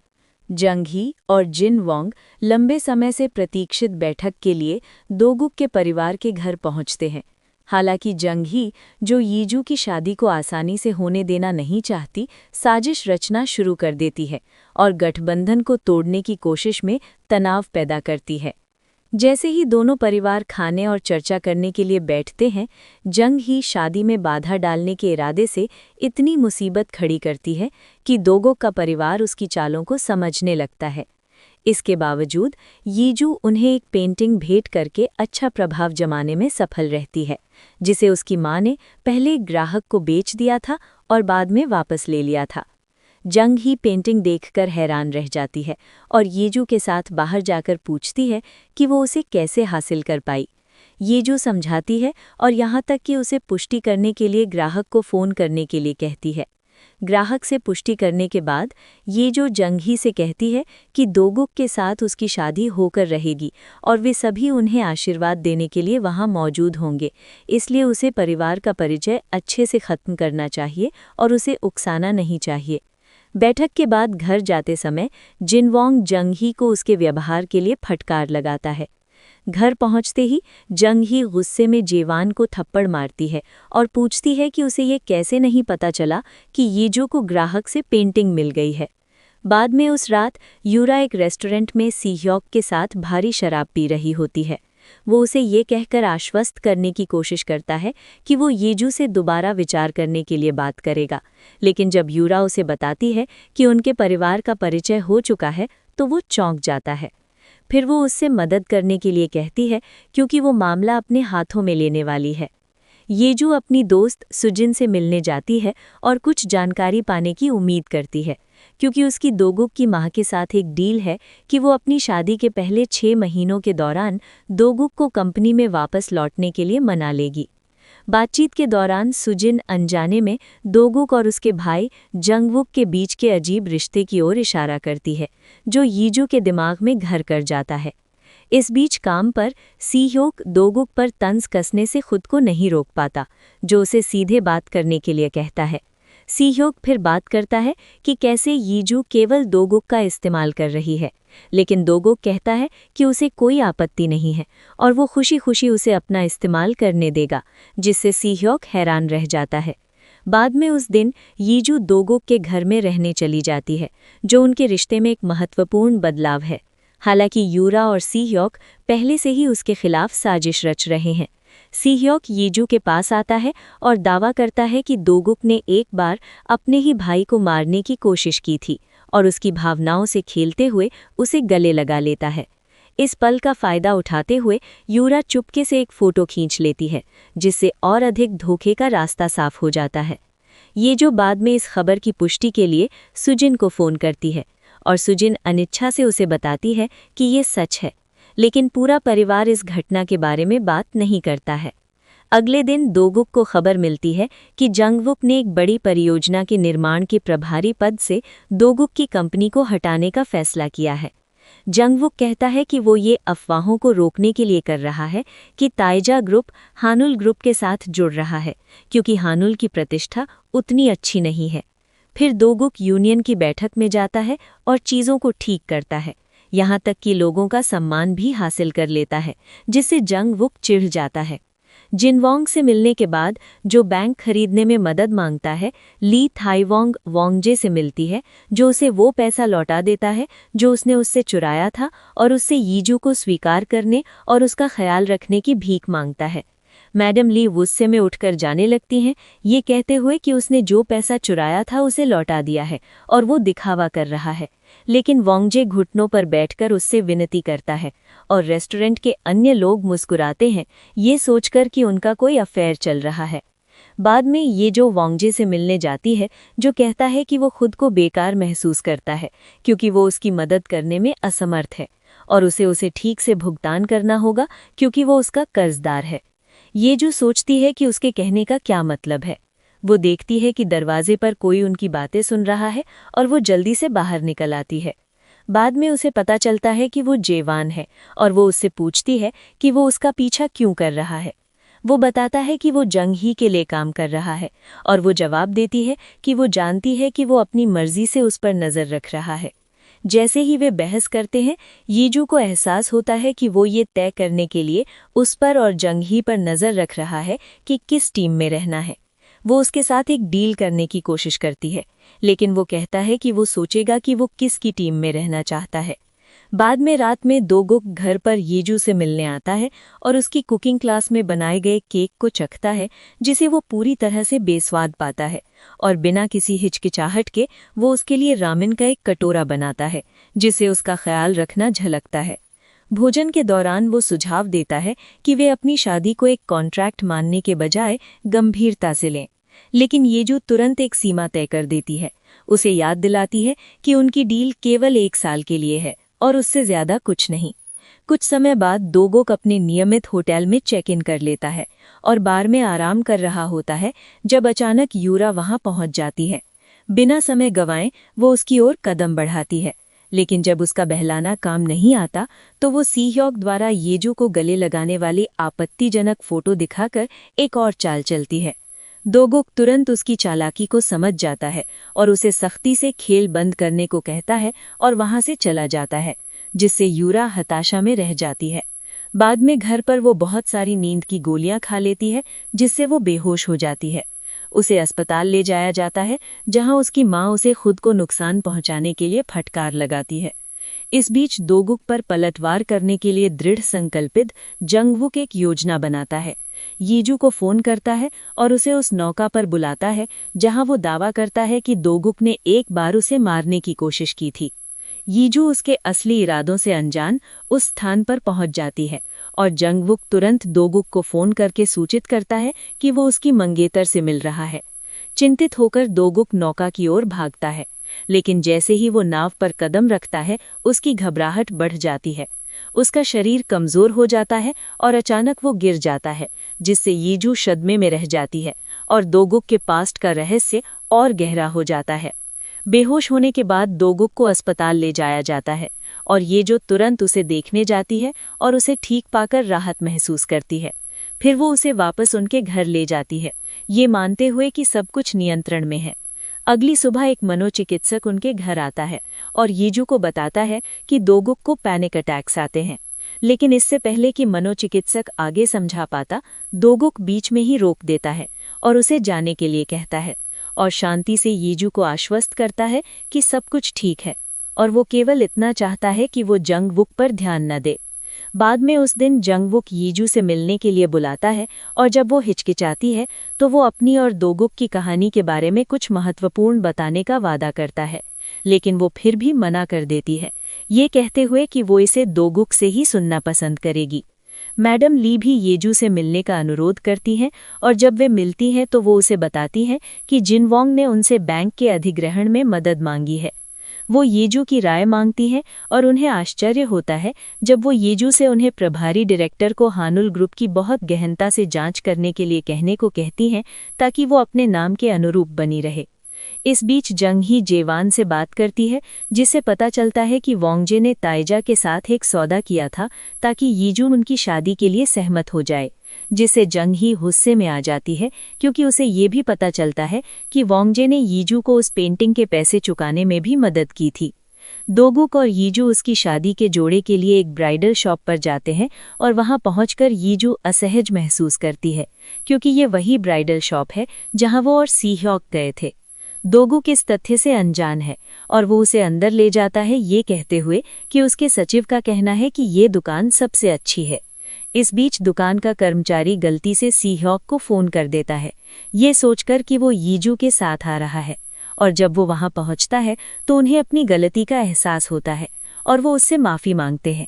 जंग ही और जिन वोंग लंबे समय से प्रतीक्षित बैठक के लिए दोगुक के परिवार के घर पहुंचते हैं। हालांकि जंग ही, जो यीजू की शादी को आसानी से होने देना नहीं चाहती, साजिश रचना शुरू कर देती है और गठबंधन को तोड़ने की कोशिश में तनाव पैदा करती है। जैसे ही दोनों परिवार खाने और चर्चा करने के लिए बैठते हैं, जंग ही शादी में बाधा डालने के इरादे से इतनी मुसीबत खड़ी करती है कि दोगुक का परिवार उसकी चालों को समझने लगता है। इसके बावजूद यीजू उन्हें एक पेंटिंग भेंट करके अच्छा प्रभाव जमाने में सफल रहती है, जिसे उसकी मां ने पहले एक ग्राहक को बेच दिया था और बाद में वापस ले लिया था। जंग ही पेंटिंग देखकर हैरान रह जाती है और यीजू के साथ बाहर जाकर पूछती है कि वो उसे कैसे हासिल कर पाई। यीजू समझाती है और यहाँ तक कि उसे पुष्टि करने के लिए ग्राहक को फ़ोन करने के लिए कहती है। ग्राहक से पुष्टि करने के बाद यीजू जंग ही से कहती है कि दोगुक के साथ उसकी शादी होकर रहेगी और वे सभी उन्हें आशीर्वाद देने के लिए वहाँ मौजूद होंगे, इसलिए उसे परिवार का परिचय अच्छे से ख़त्म करना चाहिए और उसे उकसाना नहीं चाहिए। बैठक के बाद घर जाते समय जिन वोंग जंग ही को उसके व्यवहार के लिए फटकार लगाता है। घर पहुंचते ही जंग ही गुस्से में जेवान को थप्पड़ मारती है और पूछती है कि उसे ये कैसे नहीं पता चला कि यीजू को ग्राहक से पेंटिंग मिल गई है। बाद में उस रात यूरा एक रेस्टोरेंट में सीह्योक के साथ भारी शराब पी रही होती है। वो उसे ये कहकर आश्वस्त करने की कोशिश करता है कि वो यीजू से दोबारा विचार करने के लिए बात करेगा, लेकिन जब यूरा उसे बताती है कि उनके परिवार का परिचय हो चुका है तो वो चौंक जाता है। फिर वो उससे मदद करने के लिए कहती है क्योंकि वो मामला अपने हाथों में लेने वाली है। यीजू अपनी दोस्त सुजिन से मिलने जाती है और कुछ जानकारी पाने की उम्मीद करती है, क्योंकि उसकी दोगुक की मां के साथ एक डील है कि वो अपनी शादी के पहले 6 महीनों के दौरान दोगुक को कंपनी में वापस लौटने के लिए मना लेगी। बातचीत के दौरान सुजिन अनजाने में दोगुक और उसके भाई जंगवुक के बीच के अजीब रिश्ते की ओर इशारा करती है, जो यीजू के दिमाग में घर कर जाता है। इस बीच काम पर सीह्योक दोगुक पर तंज कसने से खुद को नहीं रोक पाता, जो उसे सीधे बात करने के लिए कहता है। सीह्योक फिर बात करता है कि कैसे यीजू केवल दोगुक का इस्तेमाल कर रही है, लेकिन दोगुक कहता है कि उसे कोई आपत्ति नहीं है और वो खुशी खुशी उसे अपना इस्तेमाल करने देगा, जिससे सीह्योक हैरान रह जाता है। बाद में उस दिन यीजू दोगुक के घर में रहने चली जाती है, जो उनके रिश्ते में एक महत्वपूर्ण बदलाव है। हालांकि यूरा और सीह्योक पहले से ही उसके खिलाफ साजिश रच रहे हैं। सीह्योक यीजू के पास आता है और दावा करता है कि दोगुक ने एक बार अपने ही भाई को मारने की कोशिश की थी और उसकी भावनाओं से खेलते हुए उसे गले लगा लेता है। इस पल का फायदा उठाते हुए यूरा चुपके से एक फ़ोटो खींच लेती है, जिससे और अधिक धोखे का रास्ता साफ हो जाता है। ये जो बाद में इस खबर की पुष्टि के लिए सुजिन को फ़ोन करती है और सुजिन अनिच्छा से उसे बताती है कि ये सच है, लेकिन पूरा परिवार इस घटना के बारे में बात नहीं करता है। अगले दिन दोगुक को खबर मिलती है कि जंगवुक ने एक बड़ी परियोजना के निर्माण के प्रभारी पद से दोगुक की कंपनी को हटाने का फैसला किया है। जंगवुक कहता है कि वो ये अफवाहों को रोकने के लिए कर रहा है कि ताइजा ग्रुप हानुल ग्रुप के साथ जुड़ रहा है, क्योंकि हानुल की प्रतिष्ठा उतनी अच्छी नहीं है। फिर दोगुक यूनियन की बैठक में जाता है और चीज़ों को ठीक करता है, यहाँ तक कि लोगों का सम्मान भी हासिल कर लेता है, जिससे जंगवुक चिढ़ जाता है। जिनवोंग से मिलने के बाद जो बैंक खरीदने में मदद मांगता है, ली थाईवोंग वोंगजे से मिलती है, जो उसे वो पैसा लौटा देता है जो उसने उससे चुराया था और उससे यीजू को स्वीकार करने और उसका ख्याल रखने की भीख मांगता है। मैडम ली गुस्से में उठकर जाने लगती हैं, ये कहते हुए कि उसने जो पैसा चुराया था उसे लौटा दिया है और वो दिखावा कर रहा है। लेकिन वोंगजे घुटनों पर बैठकर उससे विनती करता है और रेस्टोरेंट के अन्य लोग मुस्कुराते हैं, ये सोचकर कि उनका कोई अफेयर चल रहा है। बाद में ये जो वोंगजे से मिलने जाती है, जो कहता है कि वो खुद को बेकार महसूस करता है क्योंकि वो उसकी मदद करने में असमर्थ है और उसे ठीक से भुगतान करना होगा क्योंकि वो उसका कर्जदार है। ये जो सोचती है कि उसके कहने का क्या मतलब है। वो देखती है कि दरवाजे पर कोई उनकी बातें सुन रहा है और वो जल्दी से बाहर निकल आती है। बाद में उसे पता चलता है कि वो जेवान है और वो उससे पूछती है कि वो उसका पीछा क्यों कर रहा है। वो बताता है कि वो जंग ही के लिए काम कर रहा है और वो जवाब देती है कि वो जानती है कि वो अपनी मर्जी से उस पर नज़र रख रहा है। जैसे ही वे बहस करते हैं, यीजू को एहसास होता है कि वो ये तय करने के लिए उस पर और जंग ही पर नज़र रख रहा है कि किस टीम में रहना है। वो उसके साथ एक डील करने की कोशिश करती है, लेकिन वो कहता है कि वो सोचेगा कि वो किसकी टीम में रहना चाहता है। बाद में रात में दोगुक घर पर यीजू से मिलने आता है और उसकी कुकिंग क्लास में बनाए गए केक को चखता है, जिसे वो पूरी तरह से बेस्वाद पाता है और बिना किसी हिचकिचाहट के वो उसके लिए रामेन का एक कटोरा बनाता है, जिसे उसका ख्याल रखना झलकता है। भोजन के दौरान वो सुझाव देता है कि वे अपनी शादी को एक कॉन्ट्रैक्ट मानने के बजाय गंभीरता से लें, लेकिन यीजू तुरंत एक सीमा तय कर देती है। उसे याद दिलाती है कि उनकी डील केवल 1 साल के लिए है और उससे ज्यादा कुछ नहीं। कुछ समय बाद दोगुक अपने नियमित होटल में चेक इन कर लेता है और बार में आराम कर रहा होता है जब अचानक यूरा वहां पहुंच जाती है। बिना समय गंवाए वो उसकी ओर कदम बढ़ाती है, लेकिन जब उसका बहलाना काम नहीं आता तो वो सीह्योक द्वारा येजू को गले लगाने वाली आपत्तिजनक फोटो दिखाकर एक और चाल चलती है। दोगुक तुरंत उसकी चालाकी को समझ जाता है और उसे सख्ती से खेल बंद करने को कहता है और वहां से चला जाता है, जिससे यूरा हताशा में रह जाती है। बाद में घर पर वो बहुत सारी नींद की गोलियां खा लेती है, जिससे वो बेहोश हो जाती है। उसे अस्पताल ले जाया जाता है, जहां उसकी माँ उसे खुद को नुकसान पहुंचाने के लिए फटकार लगाती है। इस बीच दोगुक पर पलटवार करने के लिए दृढ़ संकल्पित जंगवुक एक योजना बनाता है। यीजू को फोन करता है और उसे उस नौका पर बुलाता है जहां वो दावा करता है कि दोगुक ने एक बार उसे मारने की कोशिश की थी। यीजू उसके असली इरादों से अनजान उस स्थान पर पहुंच जाती है और जंगवुक तुरंत दोगुक को फोन करके सूचित करता है कि वो उसकी मंगेतर से मिल रहा है। चिंतित होकर दोगुक नौका की ओर भागता है, लेकिन जैसे ही वो नाव पर कदम रखता है उसकी घबराहट बढ़ जाती है। उसका शरीर कमजोर हो जाता है और अचानक वो गिर जाता है, जिससे यीजू सदमे में रह जाती है और दोगुक के पास्ट का रहस्य और गहरा हो जाता है। बेहोश होने के बाद दोगुक को अस्पताल ले जाया जाता है और ये जो तुरंत उसे देखने जाती है और उसे ठीक पाकर राहत महसूस करती है। फिर वो उसे वापस उनके घर ले जाती है, ये मानते हुए कि सब कुछ नियंत्रण में है। अगली सुबह एक मनोचिकित्सक उनके घर आता है और यीजू को बताता है कि दोगुक को पैनिक अटैक्स आते हैं, लेकिन इससे पहले कि मनोचिकित्सक आगे समझा पाता, दोगुक बीच में ही रोक देता है और उसे जाने के लिए कहता है और शांति से यीजू को आश्वस्त करता है कि सब कुछ ठीक है और वो केवल इतना चाहता है कि वो जंगवुक पर ध्यान न दे। बाद में उस दिन जंगवुक यीजू से मिलने के लिए बुलाता है और जब वो हिचकिचाती है तो वो अपनी और दोगुक की कहानी के बारे में कुछ महत्वपूर्ण बताने का वादा करता है, लेकिन वो फिर भी मना कर देती है, ये कहते हुए कि वो इसे दोगुक से ही सुनना पसंद करेगी। मैडम ली भी येजू से मिलने का अनुरोध करती हैं और जब वे मिलती हैं तो वो उसे बताती हैं कि जिनवोंग ने उनसे बैंक के अधिग्रहण में मदद मांगी है। वो येजू की राय मांगती हैं और उन्हें आश्चर्य होता है जब वो येजू से उन्हें प्रभारी डायरेक्टर को हानुल ग्रुप की बहुत गहनता से जांच करने के लिए कहने को कहती हैं, ताकि वो अपने नाम के अनुरूप बनी रहे। इस बीच जंग ही जेवान से बात करती है, जिससे पता चलता है कि वोंगजे ने ताइजा के साथ एक सौदा किया था ताकि यीजू उनकी शादी के लिए सहमत हो जाए, जिससे जंग ही गुस्से में आ जाती है क्योंकि उसे ये भी पता चलता है कि वोंगजे ने यीजू को उस पेंटिंग के पैसे चुकाने में भी मदद की थी। दोगुक और यीजू उसकी शादी के जोड़े के लिए एक ब्राइडल शॉप पर जाते हैं और वहां पहुंचकर यीजू असहज महसूस करती है, क्योंकि ये वही ब्राइडल शॉप है जहां वो और सीह्योक गए थे। दोगुक इस तथ्य से अनजान है और वो उसे अंदर ले जाता है, ये कहते हुए कि उसके सचिव का कहना है कि ये दुकान सबसे अच्छी है। इस बीच दुकान का कर्मचारी गलती से सीह्योक को फोन कर देता है, ये सोचकर कि वो यीजू के साथ आ रहा है, और जब वो वहां पहुंचता है तो उन्हें अपनी गलती का एहसास होता है और वो उससे माफी मांगते हैं।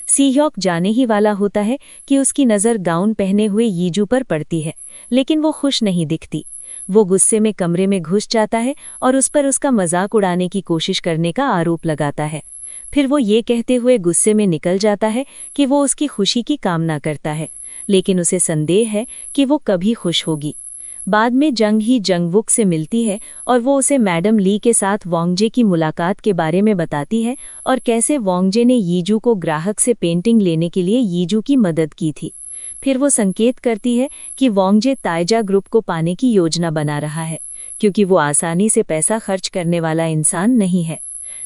सीह्योक जाने ही वाला होता है कि उसकी नज़र गाउन पहने हुए यीजू पर पड़ती है, लेकिन वो खुश नहीं दिखती। वो गुस्से में कमरे में घुस जाता है और उस पर उसका मजाक उड़ाने की कोशिश करने का आरोप लगाता है। फिर वो ये कहते हुए गुस्से में निकल जाता है कि वो उसकी खुशी की कामना करता है, लेकिन उसे संदेह है कि वो कभी खुश होगी। बाद में जंग ही जंगवुक से मिलती है और वो उसे मैडम ली के साथ वोंगजे की मुलाकात के बारे में बताती है और कैसे वोंगजे ने यीजू को ग्राहक से पेंटिंग लेने के लिए यीजू की मदद की थी। फिर वो संकेत करती है कि वोंगजे ताइजा ग्रुप को पाने की योजना बना रहा है, क्योंकि वो आसानी से पैसा खर्च करने वाला इंसान नहीं है।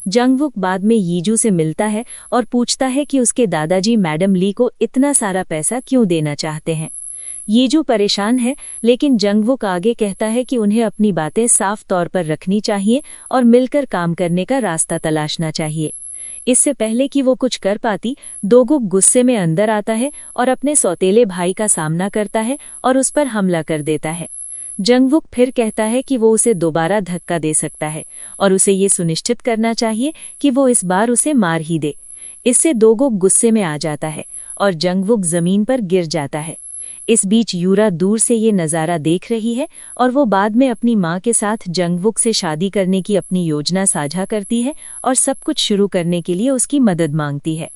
जंगवुक बाद में यीजू से मिलता है और पूछता है कि उसके दादाजी मैडम ली को इतना सारा पैसा क्यों देना चाहते हैं। यीजू परेशान है, लेकिन जंगवुक आगे कहता है कि उन्हें अपनी बातें साफ तौर पर रखनी चाहिए और मिलकर काम करने का रास्ता तलाशना चाहिए। इससे पहले कि वो कुछ कर पाती, दोगुक गुस्से में अंदर आता है और अपने सौतेले भाई का सामना करता है और उस पर हमला कर देता है। जंगवुक फिर कहता है कि वो उसे दोबारा धक्का दे सकता है और उसे ये सुनिश्चित करना चाहिए कि वो इस बार उसे मार ही दे। इससे दोगुक गुस्से में आ जाता है और जंगवुक जमीन पर गिर जाता है। इस बीच यूरा दूर से ये नज़ारा देख रही है और वो बाद में अपनी माँ के साथ जंगवुक से शादी करने की अपनी योजना साझा करती है और सब कुछ शुरू करने के लिए उसकी मदद मांगती है।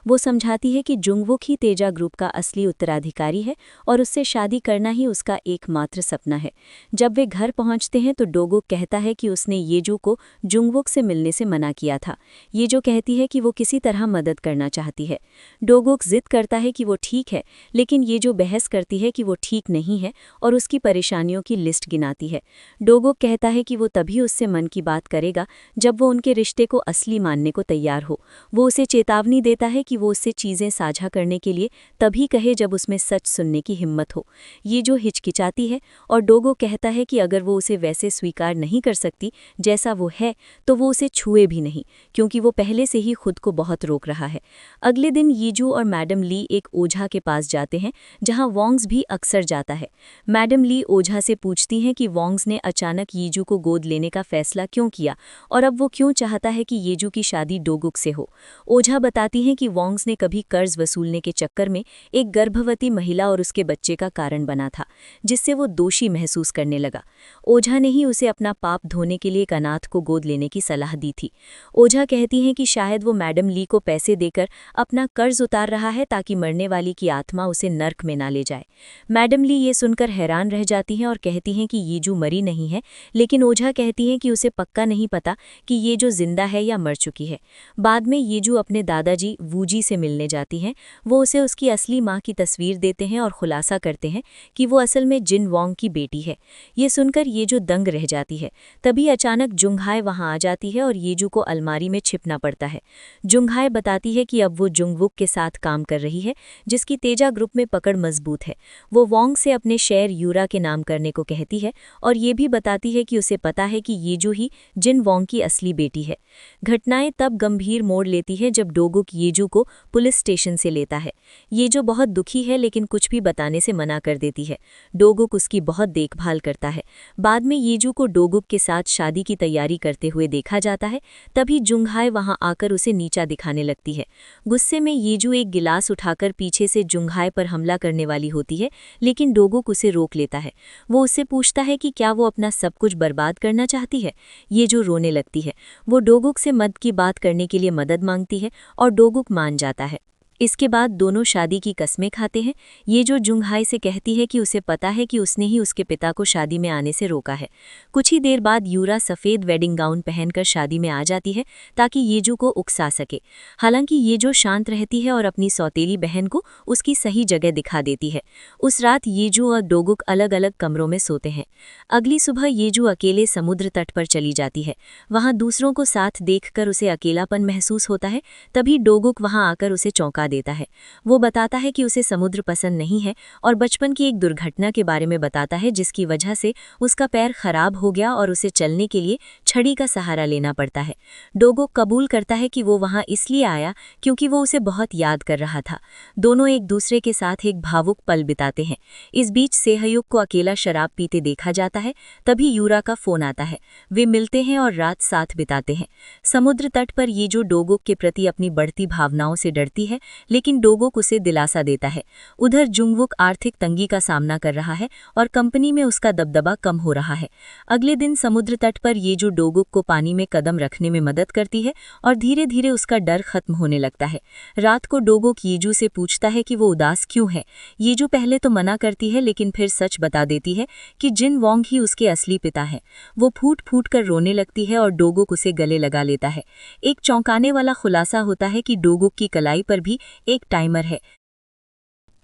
वो समझाती है कि जुंगवुक ही तेजा ग्रुप का असली उत्तराधिकारी है और उससे शादी करना ही उसका एकमात्र सपना है। जब वे घर पहुंचते हैं तो डोगुक कहता है कि उसने येजू को जुंगवुक से मिलने से मना किया था। येजू कहती है कि वो किसी तरह मदद करना चाहती है। डोगुक जिद करता है कि वो ठीक है, लेकिन येजू बहस करती है कि वो ठीक नहीं है और उसकी परेशानियों की लिस्ट गिनाती है। डोगुक कहता है कि वो तभी उससे मन की बात करेगा जब वो उनके रिश्ते को असली मानने को तैयार हो। वो उसे चेतावनी देता है कि वो उससे चीज़ें साझा करने के लिए तभी कहे जब उसमें सच सुनने की हिम्मत हो। ये जो हिचकिचाती है और डोगो कहता है कि अगर वो उसे वैसे स्वीकार नहीं कर सकती जैसा वो है तो वो उसे छुए भी नहीं, क्योंकि वो पहले से ही खुद को बहुत रोक रहा है। अगले दिन यीजू और मैडम ली एक ओझा के पास जाते हैं जहां वोंग्स भी अक्सर जाता है। मैडम ली ओझा से पूछती हैं कि वोंग्स ने अचानक यीजू को गोद लेने का फैसला क्यों किया और अब वो क्यों चाहता है कि येजू की शादी डोगुक से हो। ओझा बताती हैं कि वोंग्स ने कभी कर्ज वसूलने के चक्कर में एक गर्भवती महिला और उसके बच्चे का कारण बना था, जिससे वो दोषी महसूस करने लगा। ओझा ने ही उसे अपना पाप धोने के लिए एक अनाथ को गोद लेने की सलाह दी थी। ओझा कहती हैं कि शायद वो मैडम ली को पैसे देकर अपना कर्ज उतार रहा है ताकि मरने वाली की आत्मा उसे नर्क में ना ले जाए। मैडम ली ये सुनकर हैरान रह जाती हैं और कहती हैं कि येजू मरी नहीं है, लेकिन ओझा कहती हैं कि उसे पक्का नहीं पता कि ये जो जिंदा है या मर चुकी है। बाद में येजू अपने दादाजी वूजी से मिलने जाती हैं। वो उसे उसकी असली माँ की तस्वीर देते हैं और खुलासा करते हैं कि वो असल में जिन वोंग की बेटी है। ये सुनकर येजू दंग रह जाती है। तभी अचानक जुंगहाई वहां आ जाती है और येजू को अलमारी में छिपना पड़ता है। जुंगहाई बताती है कि अब वो जुंगवुक के साथ काम कर रही है, जिसकी तेजा ग्रुप में पकड़ मजबूत है। वो वोंग से अपने शहर यूरा के नाम करने को कहती है और ये भी बताती है कि उसे पता है कि येजू ही जिन वोंग की असली बेटी है। घटनाएं तब गंभीर मोड़ लेती है जब डोगुक येजू को पुलिस स्टेशन से लेता है। येजू बहुत दुखी है, लेकिन कुछ भी बताने से मना कर देती है। डोगुक उसकी बहुत देखभाल करता है। बाद में येजू को डोगुक के साथ शादी की तैयारी करते हुए देखा जाता है। तभी जुंगहाई वहां आकर उसे नीचा दिखाने लगती है। गुस्से में येजू एक गिलास उठाकर पीछे से जुंगहाई पर हमला करने वाली होती है, लेकिन डोगुक उसे रोक लेता है। वो उससे पूछता है कि क्या वो अपना सब कुछ बर्बाद करना चाहती है। येजू रोने लगती है। वो डोगुक से मदद की बात करने के लिए मदद मांगती है और डोगुक मान जाता है। इसके बाद दोनों शादी की कस्में खाते हैं। ये जो जुंगहाई से कहती है कि उसे पता है कि उसने ही उसके पिता को शादी में आने से रोका है। कुछ ही देर बाद यूरा सफ़ेद वेडिंग गाउन पहनकर शादी में आ जाती है ताकि येजू को उकसा सके। हालांकि येजू शांत रहती है और अपनी सौतेली बहन को उसकी सही जगह दिखा देती है। उस रात येजू और डोगुक अलग अलग कमरों में सोते हैं। अगली सुबह येजू अकेले समुद्र तट पर चली जाती है। वहां दूसरों को साथ देखकर उसे अकेलापन महसूस होता है। तभी डोगुक वहां आकर उसे चौंका देता है। वो बताता है कि उसे समुद्र पसंद नहीं है और बचपन की एक दुर्घटना के बारे में बताता है जिसकी वजह से उसका पैर खराब हो गया और उसे चलने के लिए छड़ी का सहारा लेना पड़ता है। डोगुक कबूल करता है कि वो वहां इसलिए आया क्योंकि वो उसे बहुत याद कर रहा था। दोनों एक दूसरे के साथ एक भावुक पल बिताते हैं। इस बीच सेहयुग को अकेला शराब पीते देखा जाता है। तभी यूरा का फोन आता है। वे मिलते हैं और रात साथ बिताते हैं। समुद्र तट पर ये जो डोगुक के प्रति अपनी बढ़ती भावनाओं से डरती है, लेकिन डोगुक उसे दिलासा देता है। उधर जुंगवुक आर्थिक तंगी का सामना कर रहा है और कंपनी में उसका दबदबा कम हो रहा है। अगले दिन समुद्र तट पर ये जो डोगुक को पानी में कदम रखने में मदद करती है और धीरे धीरे उसका डर खत्म होने लगता है। रात को डोगुक येजू से पूछता है कि वो उदास क्यों है। येजू पहले तो मना करती है, लेकिन फिर सच बता देती है कि जिन वोंग ही उसके असली पिता है। वो फूट फूट कर रोने लगती है और डोगुक उसे गले लगा लेता है। एक चौंकाने वाला खुलासा होता है कि डोगुक की कलाई पर भी एक टाइमर है।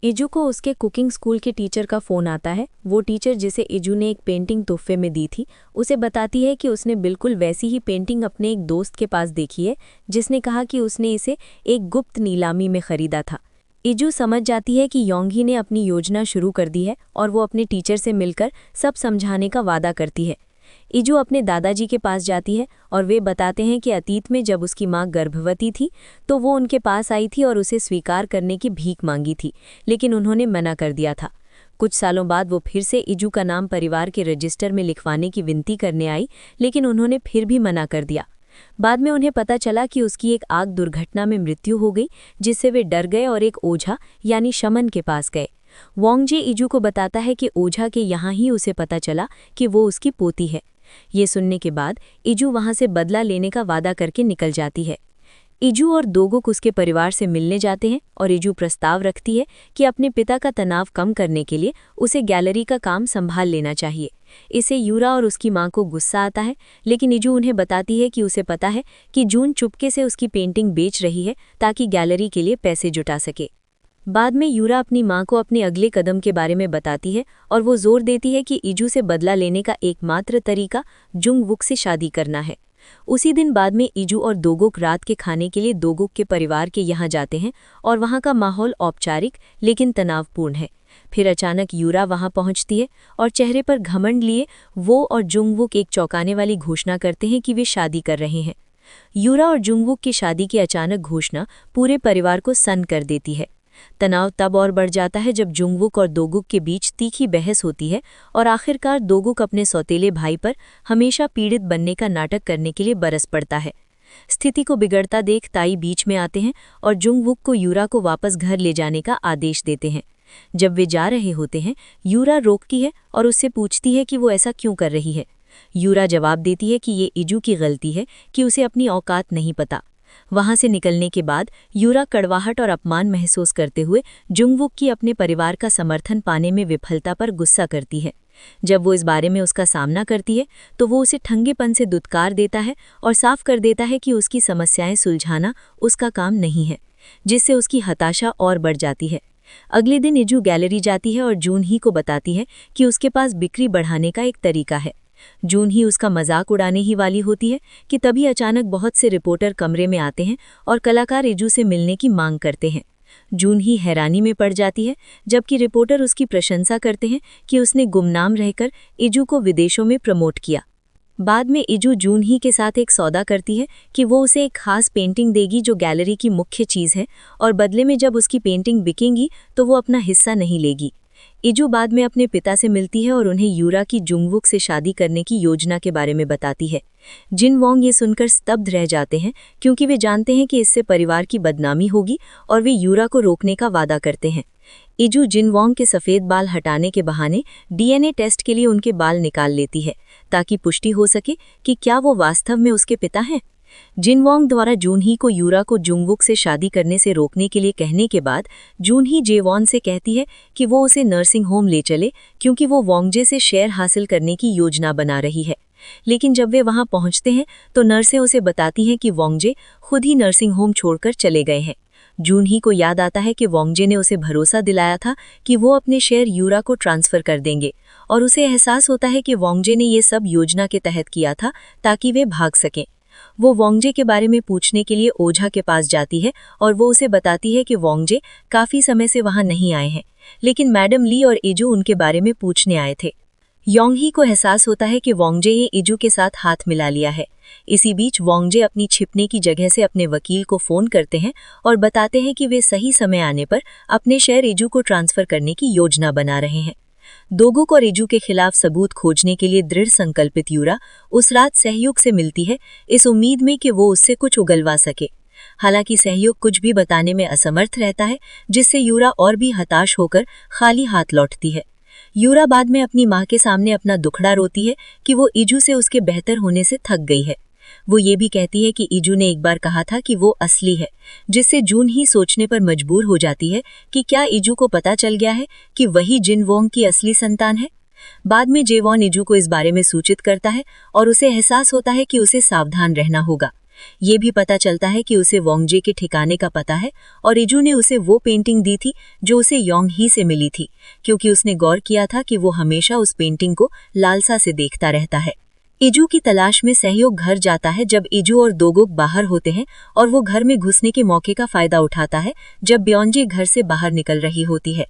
इजू को उसके कुकिंग स्कूल के टीचर का फ़ोन आता है। वो टीचर जिसे इजू ने एक पेंटिंग तोहफे में दी थी, उसे बताती है कि उसने बिल्कुल वैसी ही पेंटिंग अपने एक दोस्त के पास देखी है जिसने कहा कि उसने इसे एक गुप्त नीलामी में खरीदा था। इजू समझ जाती है कि योंगी ने अपनी योजना शुरू कर दी है और वो अपने टीचर से मिलकर सब समझाने का वादा करती है। इजू अपने दादाजी के पास जाती है और वे बताते हैं कि अतीत में जब उसकी मां गर्भवती थी तो वो उनके पास आई थी और उसे स्वीकार करने की भीख मांगी थी, लेकिन उन्होंने मना कर दिया था। कुछ सालों बाद वो फिर से इजू का नाम परिवार के रजिस्टर में लिखवाने की विनती करने आई, लेकिन उन्होंने फिर भी मना कर दिया। बाद में उन्हें पता चला कि उसकी एक आग दुर्घटना में मृत्यु हो गई, जिससे वे डर गए और एक ओझा यानी शमन के पास गए। वोंगजे इजू को बताता है कि ओझा के यहाँ ही उसे पता चला कि वो उसकी पोती है। ये सुनने के बाद इजू वहां से बदला लेने का वादा करके निकल जाती है। इजू और डोगुक उसके परिवार से मिलने जाते हैं और इजू प्रस्ताव रखती है कि अपने पिता का तनाव कम करने के लिए उसे गैलरी का काम संभाल लेना चाहिए। इसे यूरा और उसकी मां को गुस्सा आता है, लेकिन इजू उन्हें बताती है कि उसे पता है कि जून चुपके से उसकी पेंटिंग बेच रही है ताकि गैलरी के लिए पैसे जुटा सके। बाद में यूरा अपनी मां को अपने अगले कदम के बारे में बताती है और वो जोर देती है कि इजू से बदला लेने का एकमात्र तरीका जुंगवुक से शादी करना है। उसी दिन बाद में इजू और डोगुक रात के खाने के लिए डोगुक के परिवार के यहाँ जाते हैं और वहाँ का माहौल औपचारिक लेकिन तनावपूर्ण है। फिर अचानक यूरा वहाँ पहुँचती है और चेहरे पर घमंड लिए वो और जुंगवुक एक चौंकाने वाली घोषणा करते हैं कि वे शादी कर रहे हैं। यूरा और जुंगवुक की शादी की अचानक घोषणा पूरे परिवार को सन्न कर देती है। तनाव तब और बढ़ जाता है जब जुंगवुक और डोगुक के बीच तीखी बहस होती है और आखिरकार डोगुक अपने सौतेले भाई पर हमेशा पीड़ित बनने का नाटक करने के लिए बरस पड़ता है। स्थिति को बिगड़ता देख ताई बीच में आते हैं और जुंगवुक को यूरा को वापस घर ले जाने का आदेश देते हैं। जब वे जा रहे होते हैं, यूरा रोकती है और उससे पूछती है कि वो ऐसा क्यों कर रही है। यूरा जवाब देती है कि ये इजू की गलती है कि उसे अपनी औकात नहीं पता। वहां से निकलने के बाद यूरा कड़वाहट और अपमान महसूस करते हुए जुंगवुक की अपने परिवार का समर्थन पाने में विफलता पर गुस्सा करती है। जब वो इस बारे में उसका सामना करती है तो वो उसे ठंगेपन से दुत्कार देता है और साफ कर देता है कि उसकी समस्याएं सुलझाना उसका काम नहीं है, जिससे उसकी हताशा और बढ़ जाती है। अगले दिन इजू गैलरी जाती है और जून ही को बताती है कि उसके पास बिक्री बढ़ाने का एक तरीका है। जून ही उसका मजाक उड़ाने ही वाली होती है कि तभी अचानक बहुत से रिपोर्टर कमरे में आते हैं और कलाकार इजू से मिलने की मांग करते हैं। जून ही हैरानी में पड़ जाती है, जबकि रिपोर्टर उसकी प्रशंसा करते हैं कि उसने गुमनाम रहकर इजू को विदेशों में प्रमोट किया। बाद में इजू जून ही के साथ एक सौदा करती है कि वो उसे एक खास पेंटिंग देगी जो गैलरी की मुख्य चीज़ है, और बदले में जब उसकी पेंटिंग बिकेंगी तो वो अपना हिस्सा नहीं लेगी। इजू बाद में अपने पिता से मिलती है और उन्हें यूरा की जुंगवुक से शादी करने की योजना के बारे में बताती है। जिन वोंग ये सुनकर स्तब्ध रह जाते हैं क्योंकि वे जानते हैं कि इससे परिवार की बदनामी होगी और वे यूरा को रोकने का वादा करते हैं। इजू जिन वोंग के सफ़ेद बाल हटाने के बहाने डीएनए टेस्ट के लिए उनके बाल निकाल लेती है ताकि पुष्टि हो सके कि क्या वो वास्तव में उसके पिता हैं। जिनवोंग द्वारा जूनही को यूरा को जुंगवुक से शादी करने से रोकने के लिए कहने के बाद जूनही जेवॉन से कहती है कि वो उसे नर्सिंग होम ले चले क्योंकि वो वोंगजे से शेयर हासिल करने की योजना बना रही है। लेकिन जब वे वहां पहुंचते हैं तो नर्सें उसे बताती हैं कि वोंगजे खुद ही नर्सिंग होम छोड़कर चले गए हैं। जूनही को याद आता है कि वोंगजे ने उसे भरोसा दिलाया था कि वो अपने शेयर यूरा को ट्रांसफर कर देंगे और उसे एहसास होता है कि वोंगजे ने ये सब योजना के तहत किया था ताकि वे भाग सकें। वो वोंगजे के बारे में पूछने के लिए ओझा के पास जाती है और वो उसे बताती है कि वोंगजे काफी समय से वहां नहीं आए हैं, लेकिन मैडम ली और इजू उनके बारे में पूछने आए थे। योंगही को एहसास होता है कि वोंगजे ये इजू के साथ हाथ मिला लिया है। इसी बीच वोंगजे अपनी छिपने की जगह से अपने वकील को फोन करते हैं और बताते हैं कि वे सही समय आने पर अपने शेयर इजू को ट्रांसफर करने की योजना बना रहे हैं। दोगुक और इजू के खिलाफ सबूत खोजने के लिए दृढ़ संकल्पित यूरा उस रात सहयोग से मिलती है, इस उम्मीद में कि वो उससे कुछ उगलवा सके। हालांकि सहयोग कुछ भी बताने में असमर्थ रहता है, जिससे यूरा और भी हताश होकर खाली हाथ लौटती है। यूरा बाद में अपनी मां के सामने अपना दुखड़ा रोती है कि वो इजू से उसके बेहतर होने से थक गई है। वो ये भी कहती है कि इजू ने एक बार कहा था कि वो असली है, जिससे जून ही सोचने पर मजबूर हो जाती है कि क्या इजू को पता चल गया है कि वही जिनवोंग की असली संतान है। बाद में जेवॉन इजू को इस बारे में सूचित करता है और उसे एहसास होता है कि उसे सावधान रहना होगा। ये भी पता चलता है कि उसे वोंगजे के ठिकाने का पता है और इजू ने उसे वो पेंटिंग दी थी जो उसे योंगही से मिली थी, क्योंकि उसने गौर किया था कि वो हमेशा उस पेंटिंग को लालसा से देखता रहता है। इजू की तलाश में सहयोग घर जाता है जब इजू और दोगुक बाहर होते हैं और वो घर में घुसने के मौके का फायदा उठाता है जब ब्योंजे घर से बाहर निकल रही होती है।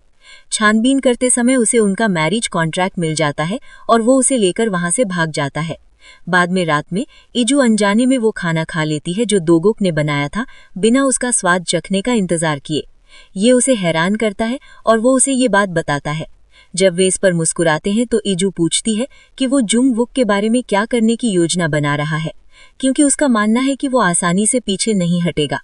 छानबीन करते समय उसे उनका मैरिज कॉन्ट्रैक्ट मिल जाता है और वो उसे लेकर वहां से भाग जाता है। बाद में रात में इजू अनजाने में वो खाना खा लेती है जो दोगुक ने बनाया था, बिना उसका स्वाद चखने का इंतजार किए। ये उसे हैरान करता है और वो उसे ये बात बताता है। जब वे इस पर मुस्कुराते हैं तो इजू पूछती है कि वो जुंगवुक के बारे में क्या करने की योजना बना रहा है, क्योंकि उसका मानना है कि वो आसानी से पीछे नहीं हटेगा।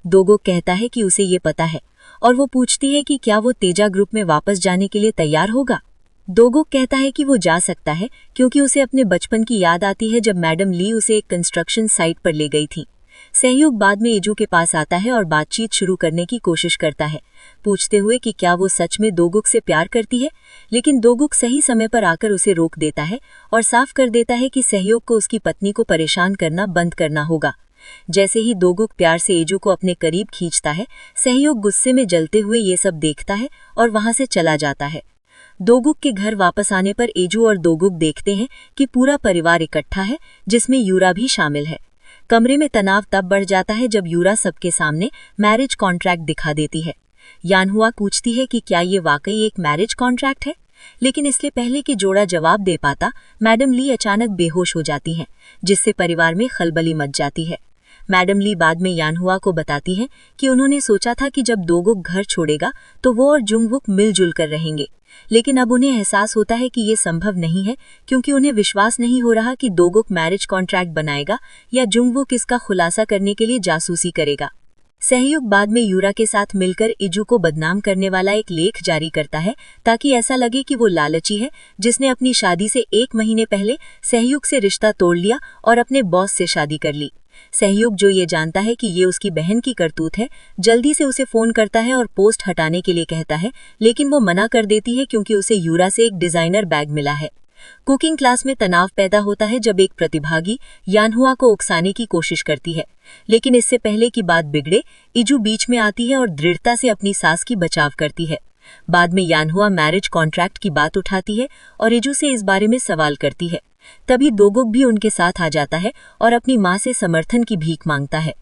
दोगुक कहता है कि उसे ये पता है और वो पूछती है कि क्या वो तेजा ग्रुप में वापस जाने के लिए तैयार होगा। दोगुक कहता है कि वो जा सकता है क्योंकि उसे अपने बचपन की याद आती है जब मैडम ली उसे एक कंस्ट्रक्शन साइट पर ले गई थी। सहयोग बाद में इजू के पास आता है और बातचीत शुरू करने की कोशिश करता है, पूछते हुए कि क्या वो सच में दोगुक से प्यार करती है, लेकिन दोगुक सही समय पर आकर उसे रोक देता है और साफ कर देता है कि सहयोग को उसकी पत्नी को परेशान करना बंद करना होगा। जैसे ही दोगुक प्यार से इजू को अपने करीब खींचता है, सहयोग गुस्से में जलते हुए ये सब देखता है और वहां से चला जाता है। दोगुक के घर वापस आने पर इजू और दोगुक देखते हैं कि पूरा परिवार इकट्ठा है, जिसमें यूरा भी शामिल है। कमरे में तनाव तब बढ़ जाता है जब यूरा सबके सामने मैरिज कॉन्ट्रैक्ट दिखा देती है। यानहुआ पूछती है कि क्या ये वाकई एक मैरिज कॉन्ट्रैक्ट है, लेकिन इसलिए पहले कि जोड़ा जवाब दे पाता, मैडम ली अचानक बेहोश हो जाती हैं, जिससे परिवार में खलबली मच जाती है। मैडम ली बाद में यानहुआ को बताती हैं कि उन्होंने सोचा था कि जब दोगुक घर छोड़ेगा तो वो और जुंगवुक मिलजुल कर रहेंगे, लेकिन अब उन्हें एहसास होता है कि ये संभव नहीं है, क्योंकि उन्हें विश्वास नहीं हो रहा कि दोगुक मैरिज कॉन्ट्रैक्ट बनाएगा या जुंगवुक इसका खुलासा करने के लिए जासूसी करेगा। सहयोग बाद में यूरा के साथ मिलकर इजू को बदनाम करने वाला एक लेख जारी करता है ताकि ऐसा लगे कि वो लालची है, जिसने अपनी शादी से 1 महीने पहले सहयोग से रिश्ता तोड़ लिया और अपने बॉस से शादी कर ली। सहयोग, जो ये जानता है कि ये उसकी बहन की करतूत है, जल्दी से उसे फोन करता है और पोस्ट हटाने के लिए कहता है, लेकिन वो मना कर देती है क्योंकि उसे यूरा से एक डिजाइनर बैग मिला है। कुकिंग क्लास में तनाव पैदा होता है जब एक प्रतिभागी यानहुआ को उकसाने की कोशिश करती है, लेकिन इससे पहले कि बात बिगड़े, इजू बीच में आती है और दृढ़ता से अपनी सास की बचाव करती है। बाद में यानहुआ मैरिज कॉन्ट्रैक्ट की बात उठाती है और इजू से इस बारे में सवाल करती है। तभी दोगुक भी उनके साथ आ जाता है और अपनी मां से समर्थन की भीख मांगता है।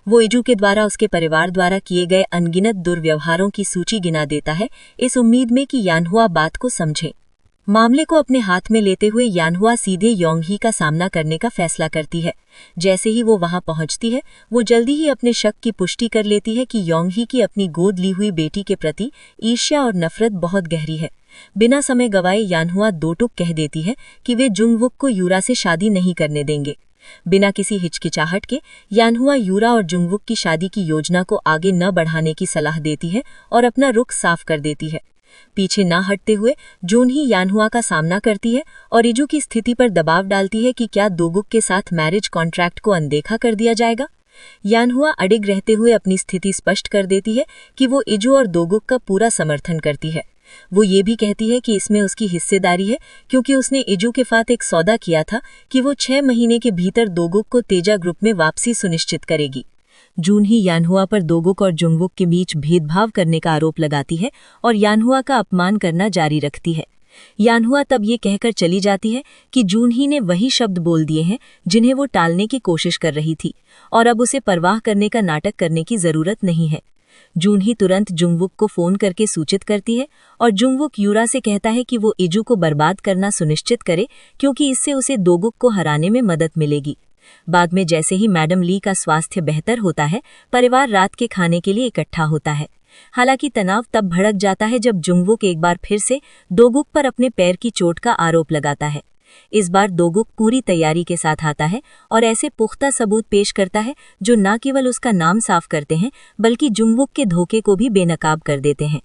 वो इजू के द्वारा उसके परिवार द्वारा किए गए अनगिनत दुर्व्यवहारों की सूची गिना देता है, इस उम्मीद में कि यानहुआ बात को समझे। मामले को अपने हाथ में लेते हुए यानहुआ सीधे योंगही का सामना करने का फैसला करती है। जैसे ही वो वहां पहुंचती है, वो जल्दी ही अपने शक की पुष्टि कर लेती है कि योंगही की अपनी गोद ली हुई बेटी के प्रति ईर्ष्या और नफरत बहुत गहरी है। बिना समय गवाए यानहुआ दो टूक कह देती है कि वे जुंगवुक को यूरा से शादी नहीं करने देंगे। बिना किसी हिचकिचाहट के यानहुआ यूरा और जुंगवुक की शादी की योजना को आगे न बढ़ाने की सलाह देती है और अपना रुख साफ कर देती है। पीछे ना हटते हुए जून ही यानहुआ का सामना करती है और इजू की स्थिति पर दबाव डालती है कि क्या दोगुक के साथ मैरिज कॉन्ट्रैक्ट को अनदेखा कर दिया जाएगा। यानहुआ अडिग रहते हुए अपनी स्थिति स्पष्ट कर देती है कि वो इजू और दोगुक का पूरा समर्थन करती है। वो ये भी कहती है कि इसमें उसकी हिस्सेदारी है क्योंकि उसने इजू के साथ एक सौदा किया था कि वो 6 महीने के भीतर दोगुक को तेजा ग्रुप में वापसी सुनिश्चित करेगी। जून ही यानहुआ पर दोगुक और जुंगवुक के बीच भेदभाव करने का आरोप लगाती है और यानहुआ का अपमान करना जारी रखती है। यानहुआ तब ये कहकर चली जाती है कि जून ही ने वही शब्द बोल दिए हैं जिन्हें वो टालने की कोशिश कर रही थी और अब उसे परवाह करने का नाटक करने की जरूरत नहीं है। जून ही तुरंत जुंगवुक को फोन करके सूचित करती है और जुंगवुक यूरा से कहता है कि वो इजू को बर्बाद करना सुनिश्चित करे क्योंकि इससे उसे दोगुक को हराने में मदद मिलेगी। बाद में जैसे ही मैडम ली का स्वास्थ्य बेहतर होता है, परिवार रात के खाने के लिए इकट्ठा होता है। हालांकि तनाव तब भड़क जाता है जब जुंगवुक एक बार फिर से दोगुक पर अपने पैर की चोट का आरोप लगाता है। इस बार दोगुक पूरी तैयारी के साथ आता है और ऐसे पुख्ता सबूत पेश करता है जो न केवल उसका नाम साफ करते हैं बल्कि जुंगवुक के धोखे को भी बेनकाब कर देते हैं।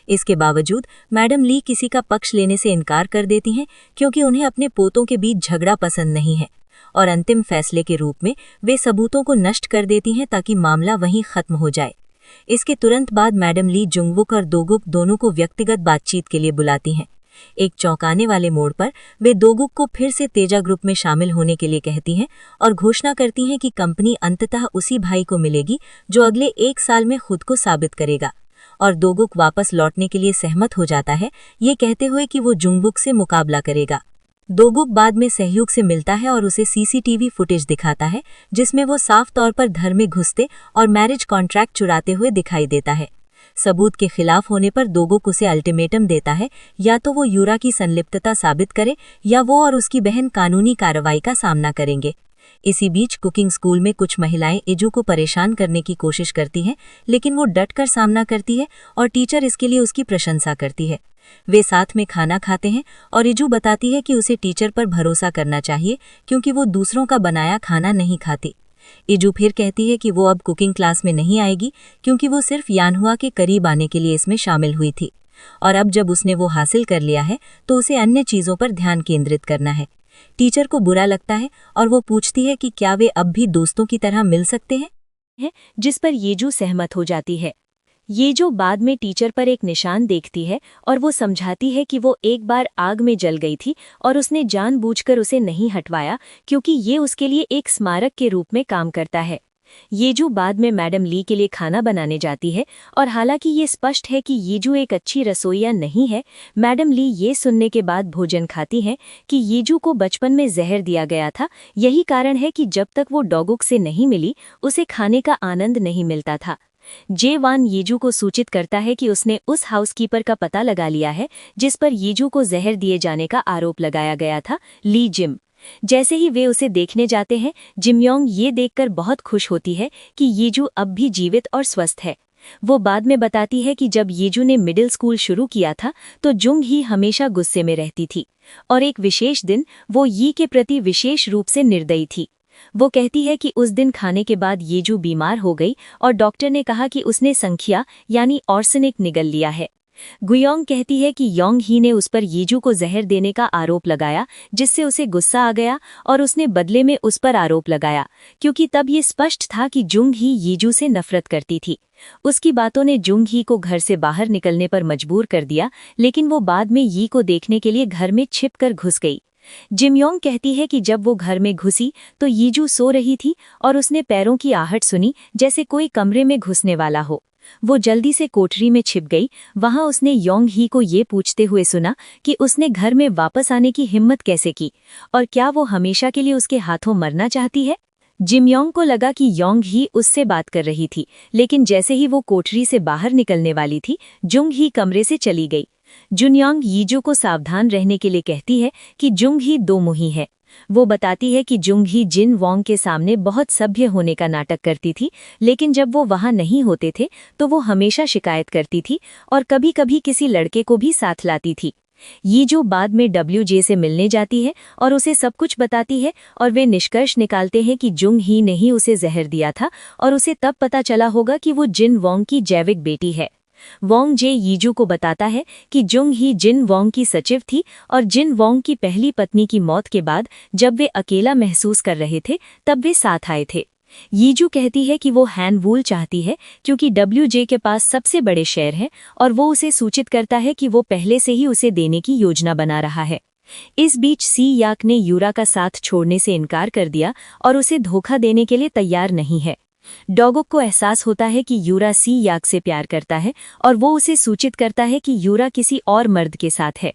इसके बावजूद मैडम ली किसी का पक्ष लेने से इनकार कर देती हैं क्योंकि उन्हें अपने पोतों के बीच झगड़ा पसंद नहीं है और अंतिम फैसले के रूप में वे सबूतों को नष्ट कर देती हैं ताकि मामला वहीं खत्म हो जाए। इसके तुरंत बाद मैडम ली जुंगवुक और दोगुक दोनों को व्यक्तिगत बातचीत के लिए बुलाती हैं। एक चौंकाने वाले मोड़ पर वे दोगुक को फिर से तेजा ग्रुप में शामिल होने के लिए कहती हैं और घोषणा करती हैं कि कंपनी अंततः उसी भाई को मिलेगी जो अगले 1 साल में खुद को साबित करेगा। और दोगुक वापस लौटने के लिए सहमत हो जाता है, ये कहते हुए कि वो जुंगवुक से मुकाबला करेगा। दोगुक बाद में सहयोग से मिलता है और उसे सीसीटीवी फुटेज दिखाता है जिसमें वो साफ तौर पर घर में घुसते और मैरिज कॉन्ट्रैक्ट चुराते हुए दिखाई देता है। सबूत के खिलाफ होने पर दोगुक उसे अल्टीमेटम देता है, या तो वो यूरा की संलिप्तता साबित करे या वो और उसकी बहन कानूनी कार्रवाई का सामना करेंगे। इसी बीच कुकिंग स्कूल में कुछ महिलाएं इजू को परेशान करने की कोशिश करती हैं, लेकिन वो डटकर सामना करती है और टीचर इसके लिए उसकी प्रशंसा करती है। वे साथ में खाना खाते हैं और इजू बताती है कि उसे टीचर पर भरोसा करना चाहिए क्योंकि वो दूसरों का बनाया खाना नहीं खाती। इजू फिर कहती है कि वो अब कुकिंग क्लास में नहीं आएगी क्योंकि वो सिर्फ यानहुआ के करीब आने के लिए इसमें शामिल हुई थी और अब जब उसने वो हासिल कर लिया है तो उसे अन्य चीजों पर ध्यान केंद्रित करना है। टीचर को बुरा लगता है और वो पूछती है कि क्या वे अब भी दोस्तों की तरह मिल सकते हैं, जिस पर येजू सहमत हो जाती है। ये जो बाद में टीचर पर एक निशान देखती है और वो समझाती है कि वो एक बार आग में जल गई थी और उसने जानबूझकर उसे नहीं हटवाया क्योंकि ये उसके लिए एक स्मारक के रूप में काम करता है। येजू बाद में मैडम ली के लिए खाना बनाने जाती है और हालांकि ये स्पष्ट है कि येजू एक अच्छी रसोइया नहीं है, मैडम ली ये सुनने के बाद भोजन खाती हैं कि येजू को बचपन में जहर दिया गया था। यही कारण है कि जब तक वो डॉगुक से नहीं मिली उसे खाने का आनंद नहीं मिलता था। जेवान येजू को सूचित करता है कि उसने उस हाउसकीपर का पता लगा लिया है जिस पर येजू को जहर दिए जाने का आरोप लगाया गया था, ली जिम। जैसे ही वे उसे देखने जाते हैं, जिमयोंग ये देखकर बहुत खुश होती है कि येजू अब भी जीवित और स्वस्थ है। वो बाद में बताती है कि जब येजू ने मिडिल स्कूल शुरू किया था तो जुंग ही हमेशा गुस्से में रहती थी और एक विशेष दिन वो यी के प्रति विशेष रूप से निर्दयी थी। वो कहती है कि उस दिन खाने के बाद येजू बीमार हो गई और डॉक्टर ने कहा कि उसने संख्या यानी ऑर्सेनिक निगल लिया है। गुयोंग कहती है कि योंग ही ने उस पर येजू को जहर देने का आरोप लगाया जिससे उसे गुस्सा आ गया और उसने बदले में उस पर आरोप लगाया क्योंकि तब ये स्पष्ट था कि जुंग ही येजू से नफरत करती थी। उसकी बातों ने जुंग ही को घर से बाहर निकलने पर मजबूर कर दिया, लेकिन वो बाद में यी को देखने के लिए घर में छिपकर घुस गई। जिमयोंग कहती है कि जब वो घर में घुसी तो येजू सो रही थी और उसने पैरों की आहट सुनी जैसे कोई कमरे में घुसने वाला हो। वो जल्दी से कोठरी में छिप गई। वहां उसने योंग ही को ये पूछते हुए सुना कि उसने घर में वापस आने की हिम्मत कैसे की और क्या वो हमेशा के लिए उसके हाथों मरना चाहती है। जिमयोंग को लगा कि योंग ही उससे बात कर रही थी, लेकिन जैसे ही वो कोठरी से बाहर निकलने वाली थी, जुंग ही कमरे से चली गई। जुनयोंग येजू को सावधान रहने के लिए कहती है कि जुंग ही दो मुही है। वो बताती है कि जुंग ही जिन वोंग के सामने बहुत सभ्य होने का नाटक करती थी, लेकिन जब वो वहां नहीं होते थे तो वो हमेशा शिकायत करती थी और कभी कभी किसी लड़के को भी साथ लाती थी। येजू बाद में WJ से मिलने जाती है और उसे सब कुछ बताती है और वे निष्कर्ष निकालते हैं कि जुंग ही ने ही उसे जहर दिया था और उसे तब पता चला होगा कि वो जिन वोंग की जैविक बेटी है। वोंग जे यीजू को बताता है कि जुंग ही जिन वोंग की सचिव थी और जिन वोंग की पहली पत्नी की मौत के बाद जब वे अकेला महसूस कर रहे थे तब वे साथ आए थे। यीजू कहती है कि वो हैन वूल चाहती है क्योंकि डब्ल्यूजे के पास सबसे बड़े शेयर हैं और वो उसे सूचित करता है कि वो पहले से ही उसे देने की योजना बना रहा है। इस बीच सी याक ने यूरा का साथ छोड़ने से इनकार कर दिया और उसे धोखा देने के लिए तैयार नहीं है। डोगोक को एहसास होता है कि यूरा सी याक से प्यार करता है और वो उसे सूचित करता है कि यूरा किसी और मर्द के साथ है।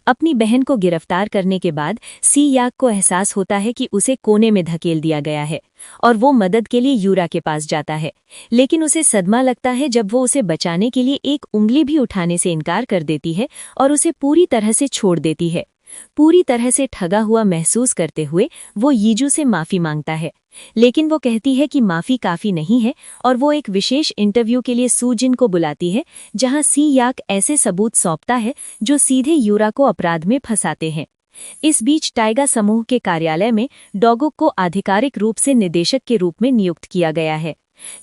अपनी बहन को गिरफ्तार करने के बाद सी याक को एहसास होता है कि उसे कोने में धकेल दिया गया है और वो मदद के लिए यूरा के पास जाता है, लेकिन उसे सदमा लगता है जब वो उसे बचाने के लिए एक उंगली भी उठाने से इनकार कर देती है और उसे पूरी तरह से छोड़ देती है। पूरी तरह से ठगा हुआ महसूस करते हुए वो यीजू से माफी मांगता है, लेकिन वो कहती है कि माफी काफी नहीं है और वो एक विशेष इंटरव्यू के लिए सूजिन को बुलाती है जहां सी याक ऐसे सबूत सौंपता है जो सीधे यूरा को अपराध में फंसाते हैं। इस बीच टाइगा समूह के कार्यालय में डोगोक को आधिकारिक रूप से निदेशक के रूप में नियुक्त किया गया है।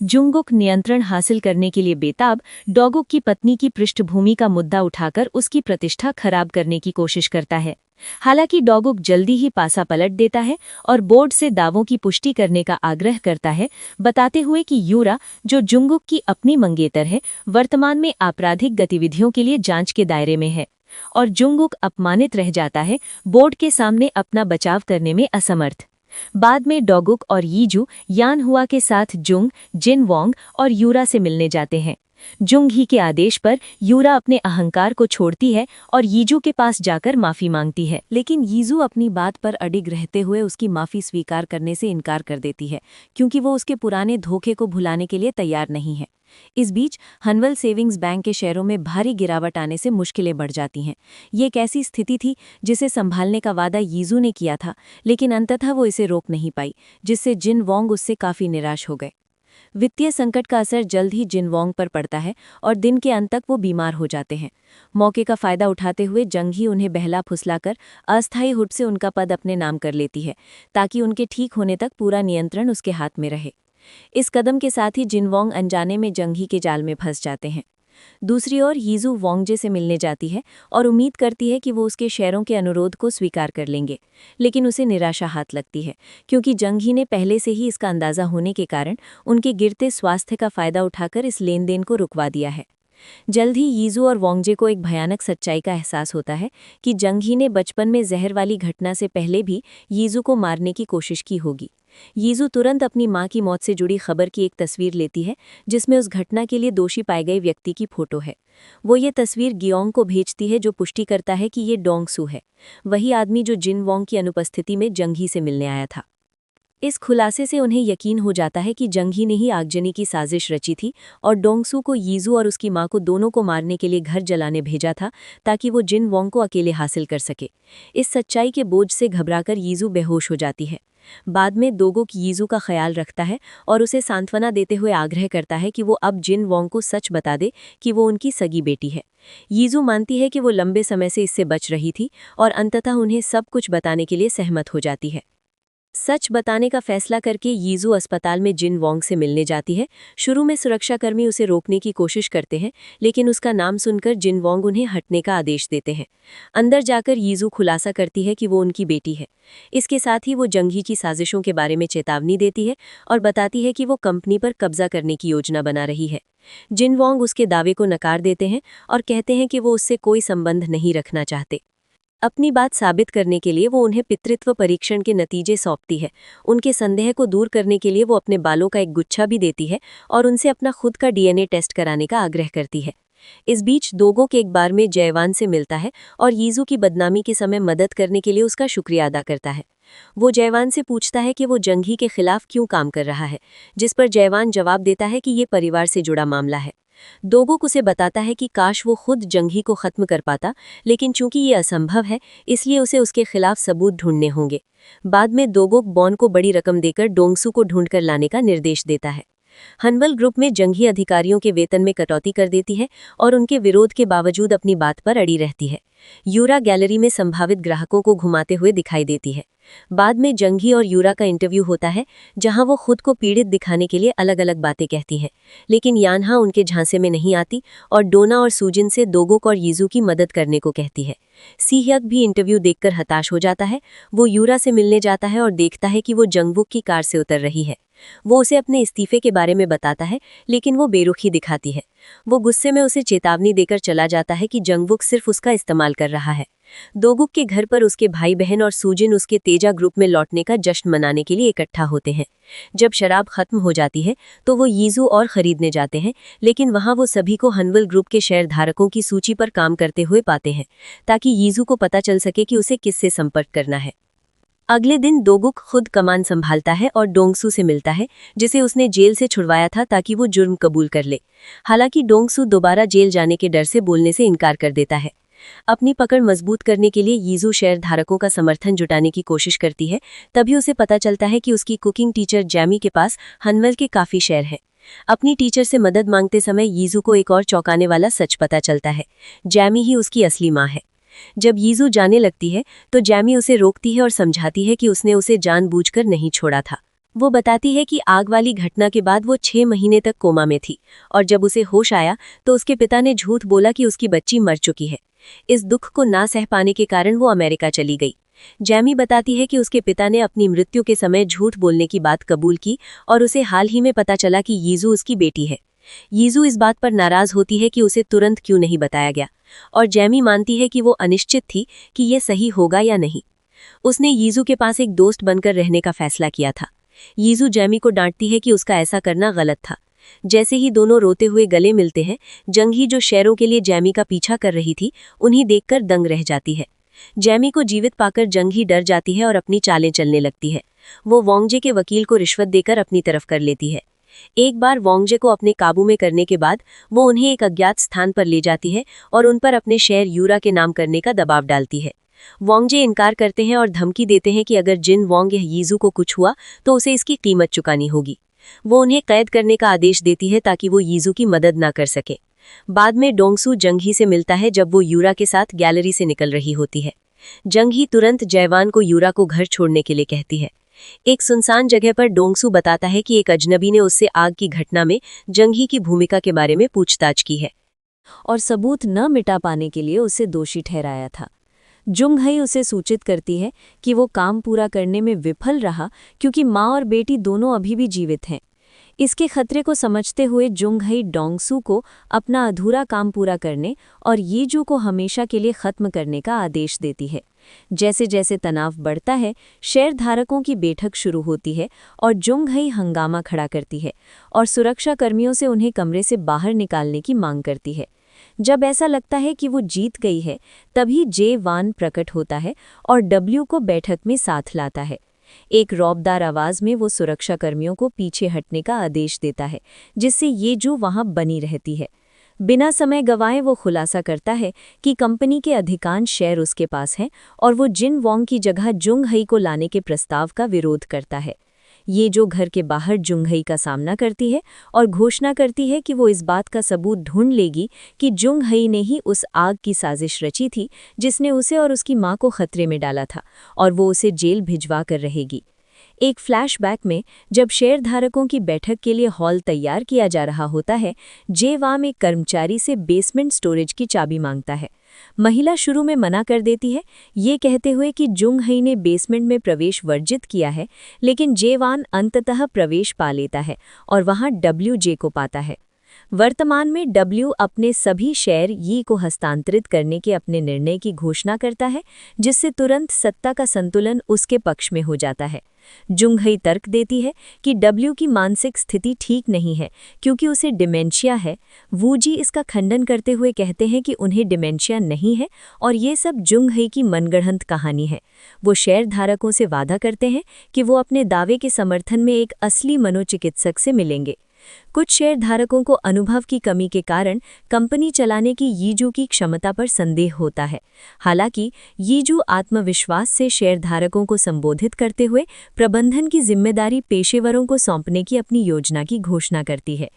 जुंगुक नियंत्रण हासिल करने के लिए बेताब डोगोक की पत्नी की पृष्ठभूमि का मुद्दा उठाकर उसकी प्रतिष्ठा खराब करने की कोशिश करता है। हालांकि डोगोक जल्दी ही पासा पलट देता है और बोर्ड से दावों की पुष्टि करने का आग्रह करता है, बताते हुए कि यूरा, जो जुंगुक की अपनी मंगेतर है, वर्तमान में आपराधिक गतिविधियों के लिए जांच के दायरे में है और जुंगुक अपमानित रह जाता है, बोर्ड के सामने अपना बचाव करने में असमर्थ। बाद में डोगुक और यीजू यान हुआ के साथ जुंग, जिन वोंग और यूरा से मिलने जाते हैं। जुंग ही के आदेश पर यूरा अपने अहंकार को छोड़ती है और यीजू के पास जाकर माफी मांगती है, लेकिन यीजू अपनी बात पर अडिग रहते हुए उसकी माफी स्वीकार करने से इनकार कर देती है क्योंकि वो उसके पुराने धोखे को भुलाने के लिए तैयार नहीं है। इस बीच हनवल सेविंग्स बैंक के शेयरों में भारी गिरावट आने से मुश्किलें बढ़ जाती हैं। ये एक ऐसी स्थिति थी जिसे संभालने का वादा यीजू ने किया था, लेकिन अंततः वो इसे रोक नहीं पाई, जिससे जिन वोंग उससे काफी निराश हो गए। वित्तीय संकट का असर जल्द ही जिन वोंग पर पड़ता है और दिन के अंत तक वो बीमार हो जाते हैं। मौके का फायदा उठाते हुए जंग ही उन्हें बहला फुसलाकर अस्थायी हुड से उनका पद अपने नाम कर लेती है ताकि उनके ठीक होने तक पूरा नियंत्रण उसके हाथ में रहे। इस कदम के साथ ही जिन वोंग अनजाने में जंगी के जाल में फंस जाते हैं। दूसरी ओर यीजू वोंगजे से मिलने जाती है और उम्मीद करती है कि वो उसके शेयरों के अनुरोध को स्वीकार कर लेंगे, लेकिन उसे निराशा हाथ लगती है क्योंकि जंगी ने पहले से ही इसका अंदाजा होने के कारण उनके गिरते स्वास्थ्य का फायदा उठाकर इस लेन देन को रुकवा दिया है। जल्द ही यीजू और वोंगजे को एक भयानक सच्चाई का एहसास होता है कि जंगी ने बचपन में जहर वाली घटना से पहले भी यीजू को मारने की कोशिश की होगी। यीजू तुरंत अपनी मां की मौत से जुड़ी खबर की एक तस्वीर लेती है जिसमें उस घटना के लिए दोषी पाए गए व्यक्ति की फोटो है। वो ये तस्वीर गियोंग को भेजती है जो पुष्टि करता है कि ये डोंग सू है, वही आदमी जो जिन वोंग की अनुपस्थिति में जंगी से मिलने आया था। इस खुलासे से उन्हें यकीन हो जाता है कि जंगी ने ही आगजनी की साजिश रची थी और डोंगसू को यीजू और उसकी मां को दोनों को मारने के लिए घर जलाने भेजा था ताकि वो जिन वोंग को अकेले हासिल कर सके। इस सच्चाई के बोझ से घबराकर यीजू बेहोश हो जाती है। बाद में दोगोक यीजू का ख्याल रखता है और उसे सांत्वना देते हुए आग्रह करता है कि वो अब जिन वोंग को सच बता दे कि वो उनकी सगी बेटी है। यीजू मानती है कि वो लंबे समय से इससे बच रही थी और अंततः उन्हें सब कुछ बताने के लिए सहमत हो जाती है। सच बताने का फैसला करके यीजू अस्पताल में जिन वोंग से मिलने जाती है। शुरू में सुरक्षाकर्मी उसे रोकने की कोशिश करते हैं, लेकिन उसका नाम सुनकर जिन वोंग उन्हें हटने का आदेश देते हैं। अंदर जाकर यीजू खुलासा करती है कि वो उनकी बेटी है। इसके साथ ही वो जंगी की साजिशों के बारे में चेतावनी देती है और बताती है कि वो कंपनी पर कब्जा करने की योजना बना रही है। जिन वोंग उसके दावे को नकार देते हैं और कहते हैं कि वो उससे कोई संबंध नहीं रखना चाहते। अपनी बात साबित करने के लिए वो उन्हें पितृत्व परीक्षण के नतीजे सौंपती है। उनके संदेह को दूर करने के लिए वो अपने बालों का एक गुच्छा भी देती है और उनसे अपना खुद का डीएनए टेस्ट कराने का आग्रह करती है। इस बीच दोगोक एक बार में जयवान से मिलता है और यीजू की बदनामी के समय मदद करने के लिए उसका शुक्रिया अदा करता है। वो जयवान से पूछता है कि वो जंगी के खिलाफ क्यों काम कर रहा है, जिस पर जयवान जवाब देता है कि ये परिवार से जुड़ा मामला है। दोगोक उसे बताता है कि काश वो खुद जंगी को खत्म कर पाता, लेकिन चूंकि ये असंभव है इसलिए उसे उसके खिलाफ सबूत ढूंढने होंगे। बाद में दोगोक बॉन को बड़ी रकम देकर डोंगसू को ढूंढकर लाने का निर्देश देता है। हनवल ग्रुप में जंगी अधिकारियों के वेतन में कटौती कर देती है और उनके विरोध के बावजूद अपनी बात पर अड़ी रहती है। यूरा गैलरी में संभावित ग्राहकों को घुमाते हुए दिखाई देती है। बाद में जंगी और यूरा का इंटरव्यू होता है, जहां वो खुद को पीड़ित दिखाने के लिए अलग अलग बातें कहती हैं, लेकिन यान्हा उनके झांसे में नहीं आती और डोना और सूजिन से दोगुक और यीजू की मदद करने को कहती है। सीह्यक भी इंटरव्यू देखकर हताश हो जाता है। वो यूरा से मिलने जाता है और देखता है कि वो जंगवुक की कार से उतर रही है। वो उसे अपने इस्तीफे के बारे में बताता है, लेकिन वो बेरुखी दिखाती है। वो गुस्से में उसे चेतावनी देकर चला जाता है कि जंगवुक सिर्फ उसका इस्तेमाल कर रहा है। दोगुक के घर पर उसके भाई बहन और सूजिन उसके तेजा ग्रुप में लौटने का जश्न मनाने के लिए इकट्ठा होते हैं। जब शराब खत्म हो जाती है तो वो यीजू और खरीदने जाते हैं, लेकिन वहां वो सभी को हनवल ग्रुप के शेयरधारकों की सूची पर काम करते हुए पाते हैं, ताकि यीजू को पता चल सके कि उसे किससे संपर्क करना है। अगले दिन दोगुक खुद कमान संभालता है और डोंगसू से मिलता है, जिसे उसने जेल से छुड़वाया था ताकि वो जुर्म कबूल कर ले। हालांकि डोंगसू दोबारा जेल जाने के डर से बोलने से इनकार कर देता है। अपनी पकड़ मजबूत करने के लिए यीजू शेयरधारकों का समर्थन जुटाने की कोशिश करती है। तभी उसे पता चलता है कि उसकी कुकिंग टीचर जैमी के पास हनवल के काफी शेयर हैं। अपनी टीचर से मदद मांगते समय यीजू को एक और चौंकाने वाला सच पता चलता है। जैमी ही उसकी असली मां है। जब यीजू जाने लगती है तो जैमी उसे रोकती है और समझाती है कि उसने उसे जानबूझकर नहीं छोड़ा था। वो बताती है कि आग वाली घटना के बाद वो 6 महीने तक कोमा में थी और जब उसे होश आया तो उसके पिता ने झूठ बोला कि उसकी बच्ची मर चुकी है। इस दुख को ना सह पाने के कारण वो अमेरिका चली गई। जैमी बताती है कि उसके पिता ने अपनी मृत्यु के समय झूठ बोलने की बात कबूल की और उसे हाल ही में पता चला कि यीजू उसकी बेटी है। यीजू इस बात पर नाराज होती है कि उसे तुरंत क्यों नहीं बताया गया, और जैमी मानती है कि वो अनिश्चित थी कि ये सही होगा या नहीं। उसने यीजू के पास एक दोस्त बनकर रहने का फैसला किया था। यीजू जैमी को डांटती है कि उसका ऐसा करना गलत था। जैसे ही दोनों रोते हुए गले मिलते हैं, जंगी जो शेरों के लिए जैमी का पीछा कर रही थी, उन्हें देखकर दंग रह जाती है। जैमी को जीवित पाकर जंगी डर जाती है और अपनी चालें चलने लगती है। वो वोंगजे के वकील को रिश्वत देकर अपनी तरफ कर लेती है। एक बार वोंगजे को अपने काबू में करने के बाद वो उन्हें एक अज्ञात स्थान पर ले जाती है और उन पर अपने शेयर यूरा के नाम करने का दबाव डालती है। वोंगजे इनकार करते हैं और धमकी देते हैं कि अगर जिन वोंग या यीजू को कुछ हुआ तो उसे इसकी कीमत चुकानी होगी। वो उन्हें कैद करने का आदेश देती है ताकि वो यीजू की मदद ना कर सके। बाद में डोंगसू जंगी से मिलता है जब वो यूरा के साथ गैलरी से निकल रही होती है। जंगी तुरंत जयवान को यूरा को घर छोड़ने के लिए कहती है। एक सुनसान जगह पर डोंगसू बताता है कि एक अजनबी ने उससे आग की घटना में जंगी की भूमिका के बारे में पूछताछ की है और सबूत न मिटा पाने के लिए उसे दोषी ठहराया था। जुंगहई उसे सूचित करती है कि वो काम पूरा करने में विफल रहा क्योंकि माँ और बेटी दोनों अभी भी जीवित हैं। इसके खतरे को समझते हुए जुंगहई डोंगसू को अपना अधूरा काम पूरा करने और यीजू को हमेशा के लिए खत्म करने का आदेश देती है। जैसे जैसे तनाव बढ़ता है, शेयरधारकों की बैठक शुरू होती है और जुंगहई हंगामा खड़ा करती है और सुरक्षाकर्मियों से उन्हें कमरे से बाहर निकालने की मांग करती है। जब ऐसा लगता है कि वो जीत गई है, तभी जे वान प्रकट होता है और डब्ल्यू को बैठक में साथ लाता है। एक रौबदार आवाज में वो सुरक्षाकर्मियों को पीछे हटने का आदेश देता है, जिससे यीजू वहां बनी रहती है। बिना समय गंवाए वो खुलासा करता है कि कंपनी के अधिकांश शेयर उसके पास हैं और वो जिन वोंग की जगह जुंगहई को लाने के प्रस्ताव का विरोध करता है। ये जो घर के बाहर जुंगहई का सामना करती है और घोषणा करती है कि वो इस बात का सबूत ढूंढ लेगी कि जुंगहई ने ही उस आग की साजिश रची थी जिसने उसे और उसकी मां को खतरे में डाला था, और वो उसे जेल भिजवा कर रहेगी। एक फ्लैशबैक में जब शेयरधारकों की बैठक के लिए हॉल तैयार किया जा रहा होता है, जे वाम एक कर्मचारी से बेसमेंट स्टोरेज की चाबी मांगता है। महिला शुरू में मना कर देती है, ये कहते हुए कि जुंगहई ने बेसमेंट में प्रवेश वर्जित किया है, लेकिन जे वान अंततः प्रवेश पा लेता है और वहां डब्ल्यू जे को पाता है। वर्तमान में डब्ल्यू अपने सभी शेयर यी को हस्तांतरित करने के अपने निर्णय की घोषणा करता है, जिससे तुरंत सत्ता का संतुलन उसके पक्ष में हो जाता है। जुंगहई तर्क देती है कि डब्ल्यू की मानसिक स्थिति ठीक नहीं है क्योंकि उसे डिमेंशिया है। वूजी इसका खंडन करते हुए कहते हैं कि उन्हें डिमेंशिया नहीं है और ये सब जुंगहई की मनगढ़ंत कहानी है। वो शेयरधारकों से वादा करते हैं कि वो अपने दावे के समर्थन में एक असली मनोचिकित्सक से मिलेंगे। कुछ शेयरधारकों को अनुभव की कमी के कारण कंपनी चलाने की यीजू की क्षमता पर संदेह होता है। हालांकि यीजू आत्मविश्वास से शेयरधारकों को संबोधित करते हुए प्रबंधन की जिम्मेदारी पेशेवरों को सौंपने की अपनी योजना की घोषणा करती है।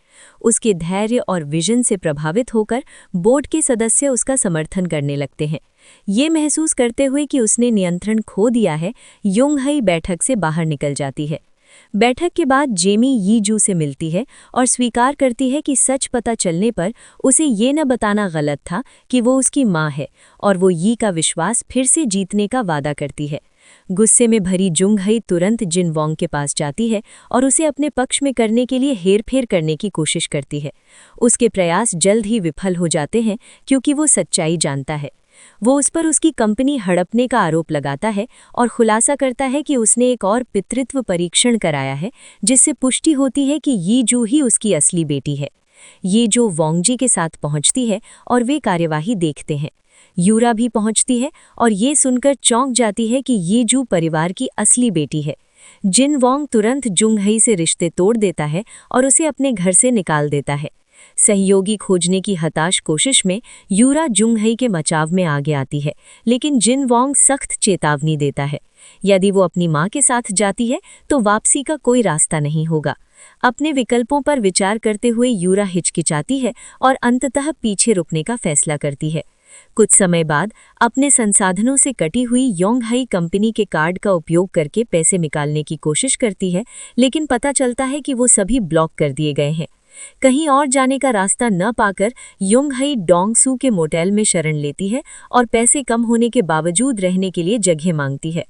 उसके धैर्य और विजन से प्रभावित होकर बोर्ड के सदस्य उसका समर्थन करने लगते हैं। ये महसूस करते हुए कि उसने नियंत्रण खो दिया है, योंग-हई बैठक से बाहर निकल जाती है। बैठक के बाद जेमी यीजू से मिलती है और स्वीकार करती है कि सच पता चलने पर उसे ये न बताना गलत था कि वो उसकी माँ है, और वो यी का विश्वास फिर से जीतने का वादा करती है। गुस्से में भरी जुंग-हई तुरंत जिन वोंग के पास जाती है और उसे अपने पक्ष में करने के लिए हेरफेर करने की कोशिश करती है। उसके प्रयास जल्द ही विफल हो जाते हैं क्योंकि वो सच्चाई जानता है। वो उस पर उसकी कंपनी हड़पने का आरोप लगाता है और खुलासा करता है कि उसने एक और पितृत्व परीक्षण कराया है, जिससे पुष्टि होती है कि यीजू ही उसकी असली बेटी है। यीजू वोंगजी के साथ पहुंचती है और वे कार्यवाही देखते हैं। यूरा भी पहुंचती है और ये सुनकर चौंक जाती है कि यीजू परिवार की असली बेटी है। जिन वोंग तुरंत जुंग-हई से रिश्ते तोड़ देता है और उसे अपने घर से निकाल देता है। सहयोगी खोजने की हताश कोशिश में यूरा जुंग-हई के बचाव में आगे आती है, लेकिन जिन वोंग सख्त चेतावनी देता है। यदि वो अपनी मां के साथ जाती है तो वापसी का कोई रास्ता नहीं होगा। अपने विकल्पों पर विचार करते हुए यूरा हिचकिचाती है और अंततः पीछे रुकने का फैसला करती है। कुछ समय बाद अपने संसाधनों से कटी हुई योंग-हई कंपनी के कार्ड का उपयोग करके पैसे निकालने की कोशिश करती है, लेकिन पता चलता है कि वो सभी ब्लॉक कर दिए गए हैं। कहीं और जाने का रास्ता न पाकर योंग-हई डोंगसू के मोटेल में शरण लेती है और पैसे कम होने के बावजूद रहने के लिए जगह मांगती है।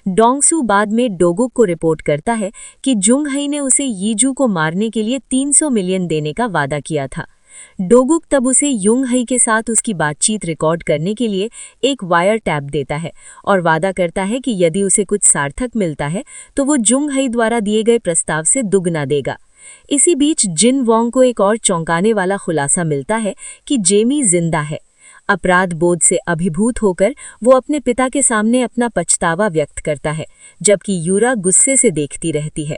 डोंगसू बाद में डोगुक को रिपोर्ट करता है कि जुंग-हई ने उसे यीजू को मारने के लिए 300 मिलियन देने का वादा किया था। डोगुक तब उसे योंग-हई के साथ उसकी बातचीत रिकॉर्ड करने के लिए एक वायर टैप देता है और वादा करता है कि यदि उसे कुछ सार्थक मिलता है तो वो जुंग-हई द्वारा दिए गए प्रस्ताव से दुगना देगा। इसी बीच जिन वोंग को एक और चौंकाने वाला खुलासा मिलता है कि जेमी जिंदा है। अपराध बोध से अभिभूत होकर वो अपने पिता के सामने अपना पछतावा व्यक्त करता है, जबकि यूरा गुस्से से देखती रहती है।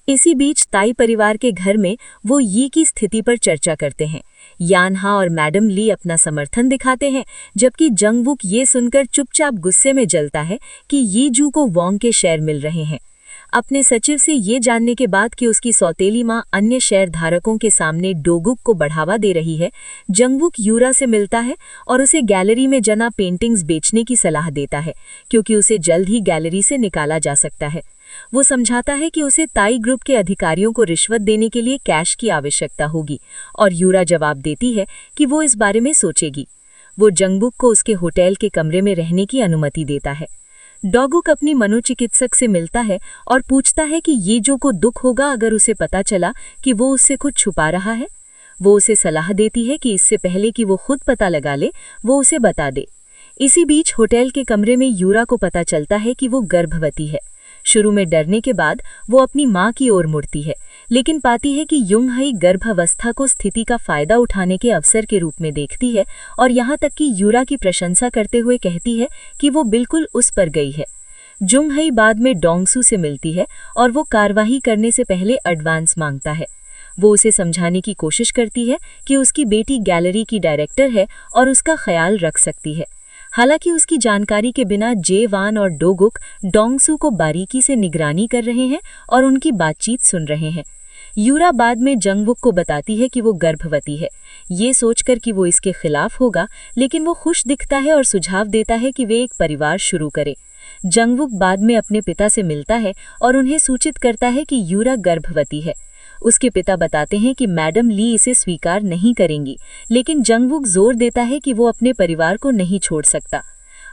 इसी बीच ताई परिवार के घर में वो यी की स्थिति पर चर्चा करते हैं। यानहा और मैडम ली अपना समर्थन दिखाते हैं, जबकि जंगवुक ये सुनकर चुपचाप गुस्से में जलता है कि यीजू को वोंग के शेयर मिल रहे हैं। अपने सचिव से ये जानने के बाद कि उसकी सौतेली मां अन्य शेयरधारकों के सामने डोगुक को बढ़ावा दे रही है, जंगवुक यूरा से मिलता है और उसे गैलरी में जना पेंटिंग्स बेचने की सलाह देता है, क्योंकि उसे जल्द ही गैलरी से निकाला जा सकता है। वो समझाता है कि उसे ताई ग्रुप के अधिकारियों को रिश्वत देने के लिए कैश की आवश्यकता होगी, और यूरा जवाब देती है कि वो इस बारे में सोचेगी। वो जंगबुक को उसके होटल के कमरे में रहने की अनुमति देता है। डोगुक अपनी मनोचिकित्सक से मिलता है और पूछता है कि यीजू को दुख होगा अगर उसे पता चला कि वो उससे कुछ छुपा रहा है। वो उसे सलाह देती है कि इससे पहले कि वो खुद पता लगा ले, वो उसे बता दे। इसी बीच होटल के कमरे में यूरा को पता चलता है कि वो गर्भवती है। शुरू में डरने के बाद वो अपनी मां की ओर मुड़ती है, लेकिन पाती है कि योंग-हई गर्भावस्था को स्थिति का फायदा उठाने के अवसर के रूप में देखती है, और यहाँ तक कि यूरा की प्रशंसा करते हुए कहती है कि वो बिल्कुल उस पर गई है। जुंग-हई बाद में डोंगसू से मिलती है और वो कार्यवाही करने से पहले एडवांस मांगता है। वो उसे समझाने की कोशिश करती है कि उसकी बेटी गैलरी की डायरेक्टर है और उसका ख्याल रख सकती है। हालांकि उसकी जानकारी के बिना जे-वान और डोगुक डोंगसू को बारीकी से निगरानी कर रहे हैं और उनकी बातचीत सुन रहे हैं। यूरा बाद में जंगवुक को बताती है कि वो गर्भवती है, ये सोचकर कि वो इसके खिलाफ होगा, लेकिन वो खुश दिखता है और सुझाव देता है कि वे एक परिवार शुरू करें। जंगवुक बाद में अपने पिता से मिलता है और उन्हें सूचित करता है कि यूरा गर्भवती है। उसके पिता बताते हैं कि मैडम ली इसे स्वीकार नहीं करेंगी, लेकिन जंगवुक जोर देता है कि वो अपने परिवार को नहीं छोड़ सकता।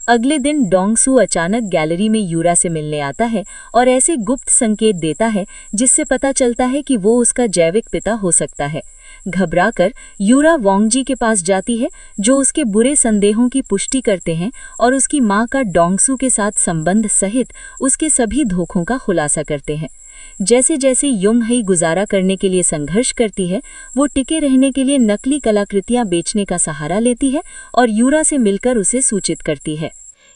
अगले दिन डोंगसू अचानक गैलरी में यूरा से मिलने आता है और ऐसे गुप्त संकेत देता है जिससे पता चलता है कि वो उसका जैविक पिता हो सकता है। घबराकर यूरा वोंगजी के पास जाती है, जो उसके बुरे संदेहों की पुष्टि करते हैं और उसकी मां का डोंगसू के साथ संबंध सहित उसके सभी धोखों का खुलासा करते हैं। जैसे जैसे योंग-हई गुजारा करने के लिए संघर्ष करती है, वो टिके रहने के लिए नकली कलाकृतियां बेचने का सहारा लेती है और यूरा से मिलकर उसे सूचित करती है।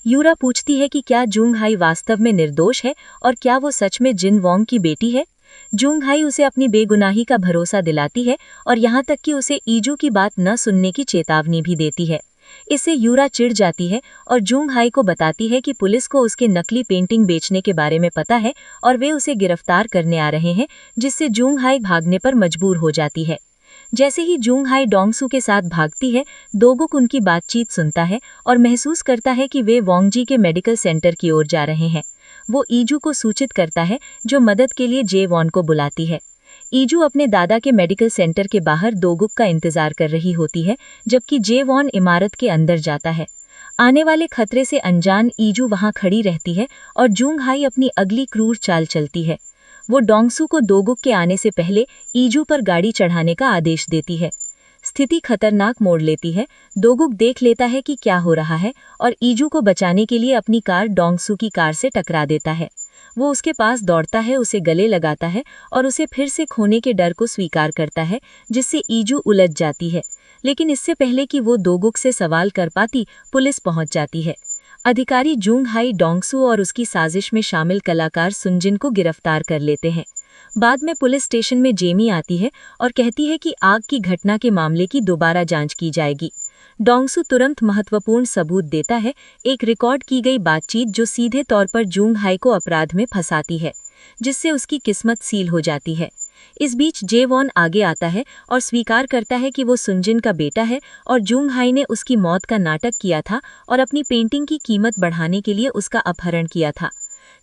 यूरा पूछती है कि क्या जुंग-हई वास्तव में निर्दोष है और क्या वो सच में जिन वोंग की बेटी है। जूंगहाई उसे अपनी बेगुनाही का भरोसा दिलाती है और यहाँ तक कि उसे ईजू की बात न सुनने की चेतावनी भी देती है। इससे यूरा चिढ़ जाती है और जूंगहाई को बताती है कि पुलिस को उसके नकली पेंटिंग बेचने के बारे में पता है और वे उसे गिरफ्तार करने आ रहे हैं, जिससे जूंगहाई भागने पर मजबूर हो जाती है। जैसे ही जूंगहाई डोंगसू के साथ भागती है, दोगुक उनकी बातचीत सुनता है और महसूस करता है कि वे वोंगजी के मेडिकल सेंटर की ओर जा रहे हैं। वो ईजू को सूचित करता है, जो मदद के लिए जेवॉन को बुलाती है। ईजू अपने दादा के मेडिकल सेंटर के बाहर दोगुक का इंतजार कर रही होती है, जबकि जेवॉन इमारत के अंदर जाता है। आने वाले खतरे से अनजान ईजू वहां खड़ी रहती है और जूंगहाई अपनी अगली क्रूर चाल चलती है। वो डोंगसू को दोगुक के आने से पहले ईजू पर गाड़ी चढ़ाने का आदेश देती है। स्थिति खतरनाक मोड़ लेती है। दोगुक देख लेता है कि क्या हो रहा है और ईजू को बचाने के लिए अपनी कार डोंगसू की कार से टकरा देता है। वो उसके पास दौड़ता है, उसे गले लगाता है और उसे फिर से खोने के डर को स्वीकार करता है, जिससे ईजू उलझ जाती है। लेकिन इससे पहले कि वो दोगुक से सवाल कर पाती, पुलिस पहुंच जाती है। अधिकारी जूंगहाई डोंगसू और उसकी साजिश में शामिल कलाकार सुनजिन को गिरफ्तार कर लेते हैं। बाद में पुलिस स्टेशन में जेमी आती है और कहती है कि आग की घटना के मामले की दोबारा जांच की जाएगी। डोंगसू तुरंत महत्वपूर्ण सबूत देता है, एक रिकॉर्ड की गई बातचीत जो सीधे तौर पर जूंगहाई को अपराध में फंसाती है, जिससे उसकी किस्मत सील हो जाती है। इस बीच जेवॉन आगे आता है और स्वीकार करता है कि वो सुनजिन का बेटा है और जूंगहाई ने उसकी मौत का नाटक किया था और अपनी पेंटिंग की कीमत बढ़ाने के लिए उसका अपहरण किया था।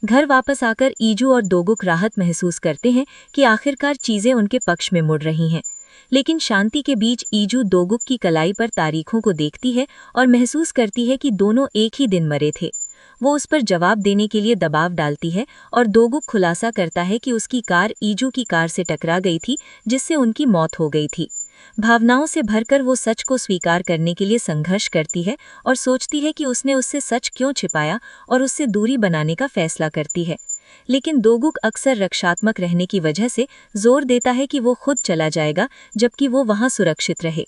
घर वापस आकर ईजू और दोगुक राहत महसूस करते हैं कि आखिरकार चीजें उनके पक्ष में मुड़ रही हैं। लेकिन शांति के बीच ईजू दोगुक की कलाई पर तारीखों को देखती है और महसूस करती है कि दोनों एक ही दिन मरे थे। वो उस पर जवाब देने के लिए दबाव डालती है और दोगुक खुलासा करता है कि उसकी कार ईजू की कार से टकरा गई थी, जिससे उनकी मौत हो गई थी। भावनाओं से भरकर वो सच को स्वीकार करने के लिए संघर्ष करती है और सोचती है कि उसने उससे सच क्यों छिपाया और उससे दूरी बनाने का फैसला करती है। लेकिन दोगुक अक्सर रक्षात्मक रहने की वजह से जोर देता है कि वो खुद चला जाएगा, जबकि वो वहां सुरक्षित रहे।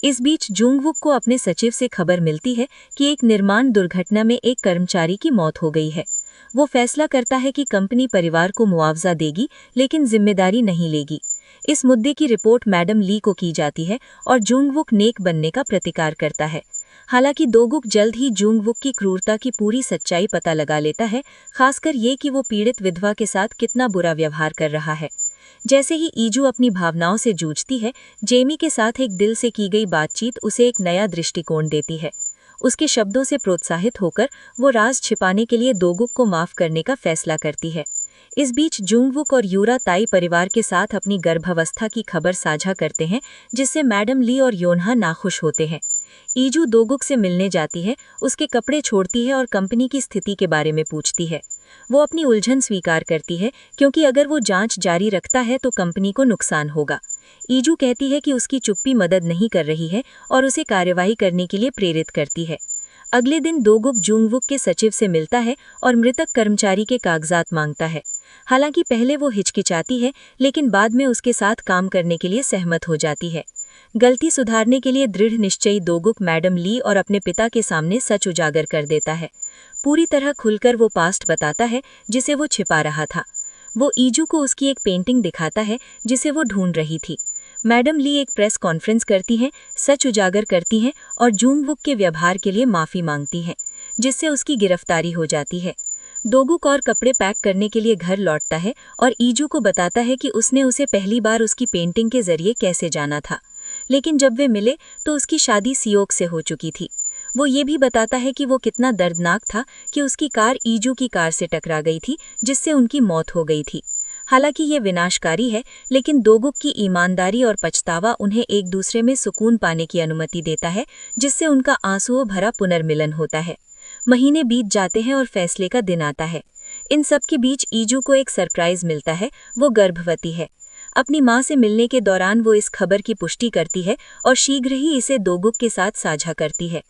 इस बीच जूंगवुक को अपने सचिव से खबर मिलती है कि एक निर्माण दुर्घटना में एक कर्मचारी की मौत हो गई है। वो फैसला करता है कि कंपनी परिवार को मुआवजा देगी, लेकिन जिम्मेदारी नहीं लेगी। इस मुद्दे की रिपोर्ट मैडम ली को की जाती है और जूंगवुक नेक बनने का प्रतिकार करता है। हालांकि दोगुक जल्द ही जूंगवुक की क्रूरता की पूरी सच्चाई पता लगा लेता है, खासकर ये कि वो पीड़ित विधवा के साथ कितना बुरा व्यवहार कर रहा है। जैसे ही ईजू अपनी भावनाओं से जूझती है, जेमी के साथ एक दिल से की गई बातचीत उसे एक नया दृष्टिकोण देती है। उसके शब्दों से प्रोत्साहित होकर वो राज छिपाने के लिए दोगुक को माफ करने का फैसला करती है। इस बीच जूंगवुक और यूरा ताई परिवार के साथ अपनी गर्भावस्था की खबर साझा करते हैं, जिससे मैडम ली और योन्हा नाखुश होते हैं। ईजू दोगुक से मिलने जाती है, उसके कपड़े छोड़ती है और कंपनी की स्थिति के बारे में पूछती है। वो अपनी उलझन स्वीकार करती है, क्योंकि अगर वो जांच जारी रखता है तो कंपनी को नुकसान होगा। ईजू कहती है कि उसकी चुप्पी मदद नहीं कर रही है और उसे कार्यवाही करने के लिए प्रेरित करती है। अगले दिन दोगुक जूंगवुक के सचिव से मिलता है और मृतक कर्मचारी के कागजात मांगता है। हालांकि पहले वो हिचकिचाती है, लेकिन बाद में उसके साथ काम करने के लिए सहमत हो जाती है। गलती सुधारने के लिए दृढ़ निश्चयी दोगुक मैडम ली और अपने पिता के सामने सच उजागर कर देता है। पूरी तरह खुलकर वो पास्ट बताता है जिसे वो छिपा रहा था। वो ईजू को उसकी एक पेंटिंग दिखाता है जिसे वो ढूंढ रही थी। मैडम ली एक प्रेस कॉन्फ्रेंस करती हैं, सच उजागर करती हैं और जूंगवुक के व्यवहार के लिए माफी मांगती हैं, जिससे उसकी गिरफ्तारी हो जाती है। दोगुक और कपड़े पैक करने के लिए घर लौटता है और ईजू को बताता है कि उसने उसे पहली बार उसकी पेंटिंग के जरिए कैसे जाना था। लेकिन जब वे मिले तो उसकी शादी सियोक से हो चुकी थी। वो ये भी बताता है कि वो कितना दर्दनाक था कि उसकी कार ईजू की कार से टकरा गई थी, जिससे उनकी मौत हो गई थी। हालांकि ये विनाशकारी है, लेकिन दोगुक की ईमानदारी और पछतावा उन्हें एक दूसरे में सुकून पाने की अनुमति देता है, जिससे उनका आंसुओं भरा पुनर्मिलन होता है। महीने बीत जाते हैं और फैसले का दिन आता है। इन सब के बीच ईजू को एक सरप्राइज मिलता है, वो गर्भवती है। अपनी मां से मिलने के दौरान वो इस खबर की पुष्टि करती है और शीघ्र ही इसे दोगुक के साथ साझा करती है।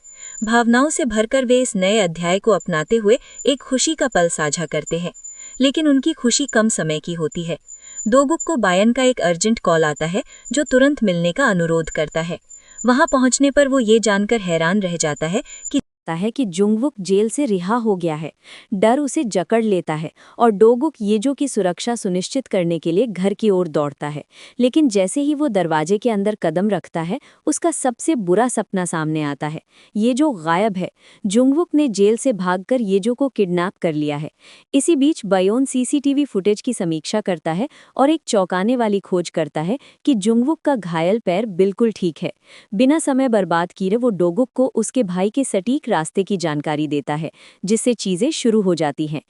भावनाओं से भरकर वे इस नए अध्याय को अपनाते हुए एक खुशी का पल साझा करते हैं, लेकिन उनकी खुशी कम समय की होती है। दोगुक को बायन का एक अर्जेंट कॉल आता है, जो तुरंत मिलने का अनुरोध करता है। वहां पहुंचने पर वो ये जानकर हैरान रह जाता है कि करता है कि जुंगवुक जेल से रिहा हो गया है। डर उसे जकड़ लेता है और डोगुक येजो की सुरक्षा सुनिश्चित करने के लिए घर की ओर दौड़ता है। लेकिन जैसे ही वो दरवाजे के अंदर कदम रखता है, उसका सबसे बुरा सपना सामने आता है। येजो गायब है। जुंगवुक ने जेल से भागकर येजो को किडनैप कर लिया है। इसी बीच बयोन सीसीटीवी फुटेज की समीक्षा करता है और एक चौंकाने वाली खोज करता है कि जुंगवुक का घायल पैर बिल्कुल ठीक है। बिना समय बर्बाद किए वो डोगुक को उसके भाई के सटीक रास्ते की जानकारी देता है, जिससे चीजें शुरू हो जाती हैं।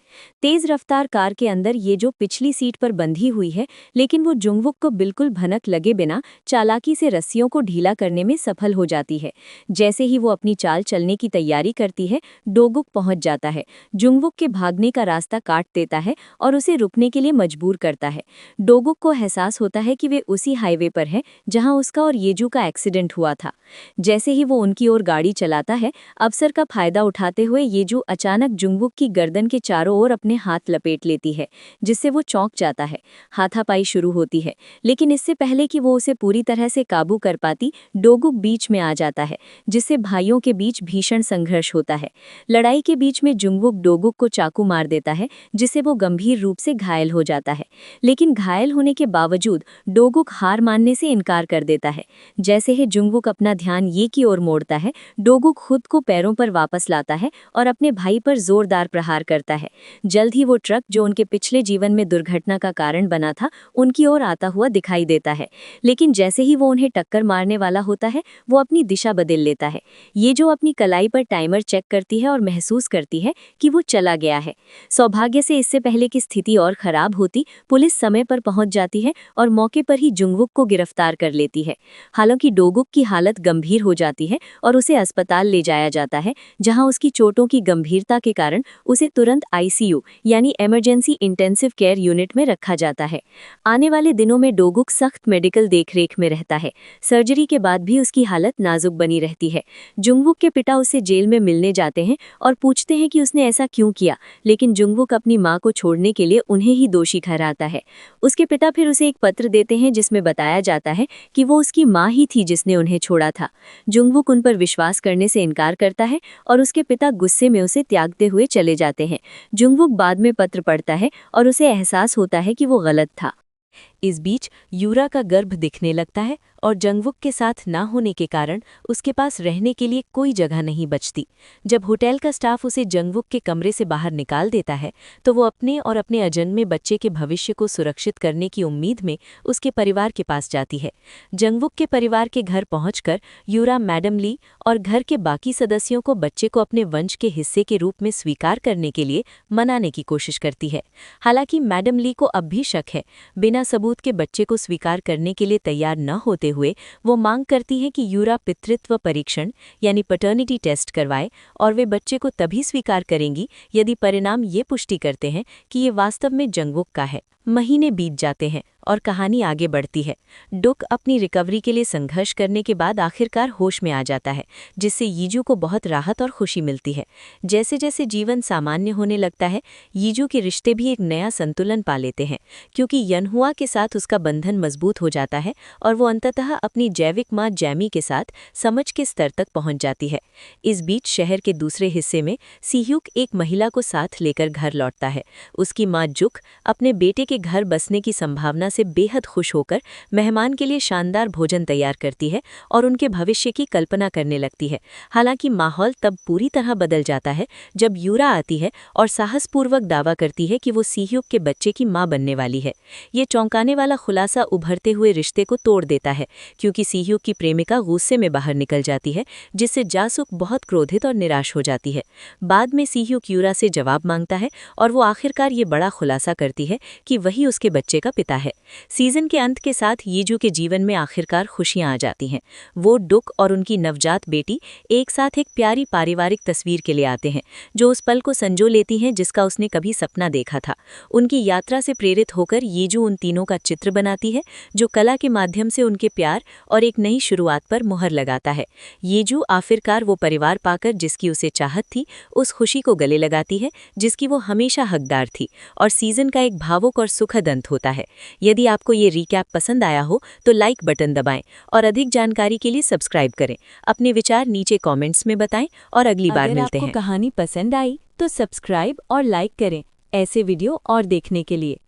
तेज रफ्तार कार के अंदर ये जो पिछली सीट पर बंधी हुई है, लेकिन वो जुंगवुक को बिल्कुल भनक लगे बिना चालाकी से रस्सियों को ढीला करने में सफल हो जाती है। जैसे ही वो अपनी चाल चलने की तैयारी करती है, डोगुक पहुंच जाता है, जुंगवुक के भागने का रास्ता काट देता है और उसे रुकने के लिए मजबूर करता है। डोगुक को एहसास होता है कि वे उसी हाईवे पर हैं जहां उसका और येजू का एक्सीडेंट हुआ था। जैसे ही वो उनकी ओर गाड़ी चलाता है, अवसर का फायदा उठाते हुए येजू अचानक जुंगवुक की गर्दन के चारों ओर अपने हाथ लपेट लेती है, जिससे वो चौंक जाता है। हाथापाई शुरू होती है, लेकिन इससे पहले कि वो उसे पूरी तरह से काबू कर पाती, डोगुक बीच में आ जाता है, जिससे भाइयों के बीच भीषण संघर्ष होता है। लड़ाई के बीच में जुंगवुक डोगुक को चाकू मार देता है, जिससे वो गंभीर रूप से घायल हो जाता है। लेकिन घायल होने के बावजूद डोगुक हार मानने से इनकार कर देता है। जैसे ही जुंगवुक अपना ध्यान ये की ओर मोड़ता है, डोगुक खुद को पैरों पर वापस लाता है और अपने भाई पर जोरदार प्रहार करता है। जल्द ही वो ट्रक जो उनके पिछले जीवन में दुर्घटना का कारण बना था, उनकी ओर आता हुआ दिखाई देता है। लेकिन जैसे ही वो उन्हें टक्कर मारने वाला होता है, वो अपनी दिशा बदल लेता है। ये जो अपनी कलाई पर टाइमर चेक करती है और महसूस करती है कि वो चला गया है। सौभाग्य से इससे पहले की स्थिति और खराब होती, पुलिस समय पर पहुंच जाती है और मौके पर ही जुंगवुक को गिरफ्तार कर लेती है। हालांकि डोगुक की हालत गंभीर हो जाती है और उसे अस्पताल ले जाया जाता है, जहां उसकी चोटों की गंभीरता के कारण उसे तुरंत आईसीयू यानी इमरजेंसी इंटेंसिव केयर यूनिट में रखा जाता है। आने वाले दिनों में डोगुक सख्त मेडिकल देखरेख में रहता है। सर्जरी के बाद भी उसकी हालत नाजुक बनी रहती है। जुंगवुक के पिता उसे जेल में मिलने जाते हैं और पूछते हैं कि उसने ऐसा क्यों किया, लेकिन जुंगवुक अपनी मां को छोड़ने के लिए उन्हें ही दोषी ठहराता है। उसके पिता फिर उसे एक पत्र देते हैं जिसमें बताया जाता है कि वो उसकी मां ही थी जिसने उन्हें छोड़ा था। जुंगवुक उन पर विश्वास करने से इनकार करता है और उसके पिता गुस्से में उसे त्यागते हुए चले जाते हैं। जुंगवुक बाद में पत्र पढ़ता है और उसे एहसास होता है कि वो गलत था। इस बीच यूरा का गर्भ दिखने लगता है और जुंगवुक के साथ ना होने के कारण उसके पास रहने के लिए कोई जगह नहीं बचती। जब होटल का स्टाफ उसे जुंगवुक के कमरे से बाहर निकाल देता है, तो वो अपने और अपने अजन्मे बच्चे के भविष्य को सुरक्षित करने की उम्मीद में उसके परिवार के पास जाती है। जुंगवुक के परिवार के घर पहुंचकर यूरा मैडम ली और घर के बाकी सदस्यों को बच्चे को अपने वंश के हिस्से के रूप में स्वीकार करने के लिए मनाने की कोशिश करती है। हालांकि मैडम ली को अब भी शक है। बिना सबूत के बच्चे को स्वीकार करने के लिए तैयार न होते हुए वो मांग करती है कि यूरा पितृत्व परीक्षण यानी पैटर्निटी टेस्ट करवाए और वे बच्चे को तभी स्वीकार करेंगी यदि परिणाम ये पुष्टि करते हैं कि ये वास्तव में जुंगवुक का है। महीने बीत जाते हैं और कहानी आगे बढ़ती है। डुक अपनी रिकवरी के लिए संघर्ष करने के बाद आखिरकार होश में आ जाता है, जिससे यीजू को बहुत राहत और खुशी मिलती है। जैसे जैसे जीवन सामान्य होने लगता है, यीजू के रिश्ते भी एक नया संतुलन पा लेते हैं, क्योंकि यनहुआ के साथ उसका बंधन मजबूत हो जाता है और वो अंततः अपनी जैविक माँ जैमी के साथ समझ के स्तर तक पहुंच जाती है। इस बीच शहर के दूसरे हिस्से में सीह्यूक एक महिला को साथ लेकर घर लौटता है। उसकी माँ जुक अपने बेटे के घर बसने की संभावना से बेहद खुश होकर मेहमान के लिए शानदार भोजन तैयार करती है और उनके भविष्य की कल्पना करने लगती है। हालांकि माहौल तब पूरी तरह बदल जाता है जब यूरा आती है और साहसपूर्वक दावा करती है कि वो सीह्यूक के बच्चे की मां बनने वाली है। ये चौंकाने वाला खुलासा उभरते हुए रिश्ते को तोड़ देता है, क्योंकि सीह्यूक की प्रेमिका गुस्से में बाहर निकल जाती है, जिससे जासुक बहुत क्रोधित और निराश हो जाती है। बाद में सीह्यूक यूरा से जवाब मांगता है और वो आखिरकार ये बड़ा खुलासा करती है कि वही उसके बच्चे का पिता है। सीजन के अंत के साथ यीजू के जीवन में आखिरकार खुशियां आ जाती हैं। वो डुक और उनकी नवजात बेटी एक साथ एक प्यारी पारिवारिक तस्वीर के लिए आते हैं, जो उस पल को संजो लेती हैं जिसका उसने कभी सपना देखा था। उनकी यात्रा से प्रेरित होकर यीजू उन तीनों का चित्र बनाती है, जो कला के माध्यम से उनके प्यार और एक नई शुरुआत पर मुहर लगाता है। यीजू आखिरकार वो परिवार पाकर जिसकी उसे चाहत थी, उस खुशी को गले लगाती है जिसकी वो हमेशा हकदार थी, और सीजन का एक भावुक और सुखद अंत होता है। यदि आपको ये रिकैप पसंद आया हो तो लाइक बटन दबाएं और अधिक जानकारी के लिए सब्सक्राइब करें। अपने विचार नीचे कमेंट्स में बताएं और अगली बार मिलते हैं। अगर आपको कहानी पसंद आई तो सब्सक्राइब और लाइक करें ऐसे वीडियो और देखने के लिए।